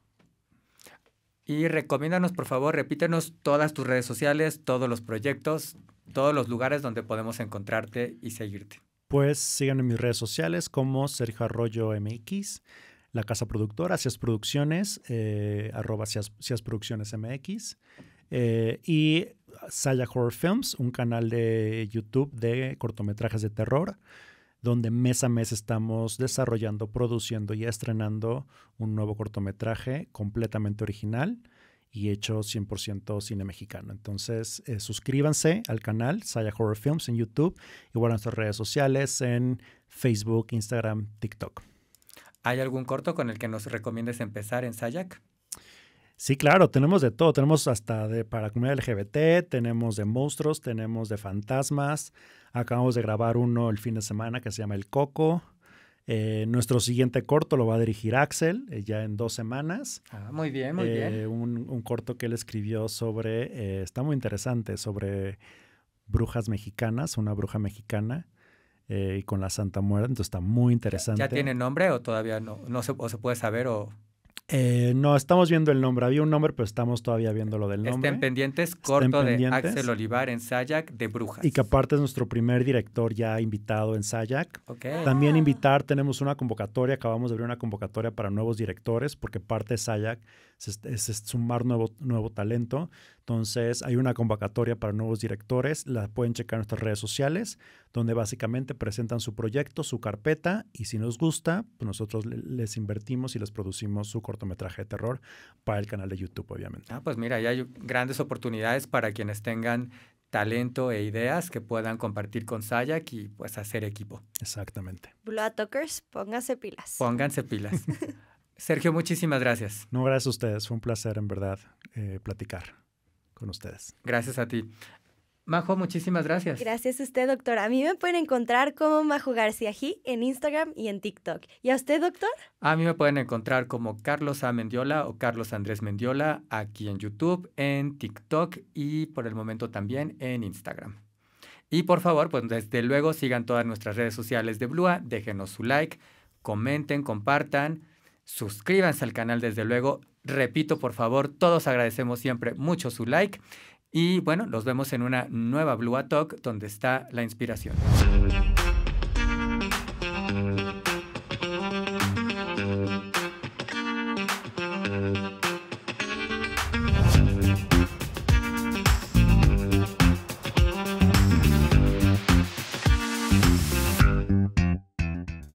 Y recomiéndanos, por favor, repítenos todas tus redes sociales, todos los proyectos, todos los lugares donde podemos encontrarte y seguirte. Pues síganme en mis redes sociales como Sergio Arroyo MX, la casa productora, Cias Producciones, @Cias Producciones MX, y Sayak Horror Films, un canal de YouTube de cortometrajes de terror, donde mes a mes estamos desarrollando, produciendo y estrenando un nuevo cortometraje completamente original y hecho 100% cine mexicano. Entonces, suscríbanse al canal Sayak Horror Films en YouTube, igual a nuestras redes sociales en Facebook, Instagram, TikTok. ¿Hay algún corto con el que nos recomiendes empezar en Sayak? Sí, claro, tenemos de todo. Tenemos hasta para comunidad LGBT, tenemos de monstruos, tenemos de fantasmas. Acabamos de grabar uno el fin de semana que se llama El Coco. Nuestro siguiente corto lo va a dirigir Axel, ya en 2 semanas. Muy bien, muy bien. Un corto que él escribió sobre, está muy interesante, sobre brujas mexicanas, una bruja mexicana y con la Santa Muerte, entonces está muy interesante. ¿Ya tiene nombre o todavía no? ¿O se puede saber o...? No, estamos viendo el nombre. Había un nombre, pero estamos todavía viendo lo del nombre. Estén pendientes, corto de Axel Olivar en Sayac de Brujas. Y que aparte es nuestro primer director ya invitado en Sayac. Okay. También tenemos una convocatoria, acabamos de abrir una convocatoria para nuevos directores, porque parte de Sayac es sumar nuevo talento. Entonces hay una convocatoria para nuevos directores, la pueden checar en nuestras redes sociales, donde básicamente presentan su proyecto, su carpeta, y si nos gusta, pues nosotros les invertimos y les producimos su cortometraje de terror para el canal de YouTube, obviamente. Pues mira, ya hay grandes oportunidades para quienes tengan talento e ideas que puedan compartir con Sayac y pues hacer equipo. Exactamente. Blua Talkers, pónganse pilas. Pónganse pilas. Sergio, muchísimas gracias. No, gracias a ustedes. Fue un placer, en verdad, platicar con ustedes. Gracias a ti. Majo, muchísimas gracias. Gracias a usted, doctor. A mí me pueden encontrar como Majo García G en Instagram y en TikTok. ¿Y a usted, doctor? A mí me pueden encontrar como Carlos A. Mendiola o Carlos Andrés Mendiola aquí en YouTube, en TikTok y por el momento también en Instagram. Y por favor, pues desde luego sigan todas nuestras redes sociales de Blua, déjenos su like, comenten, compartan, suscríbanse al canal desde luego. Repito, por favor, todos agradecemos siempre mucho su like. Y bueno, los vemos en una nueva Blua Talk donde está la inspiración.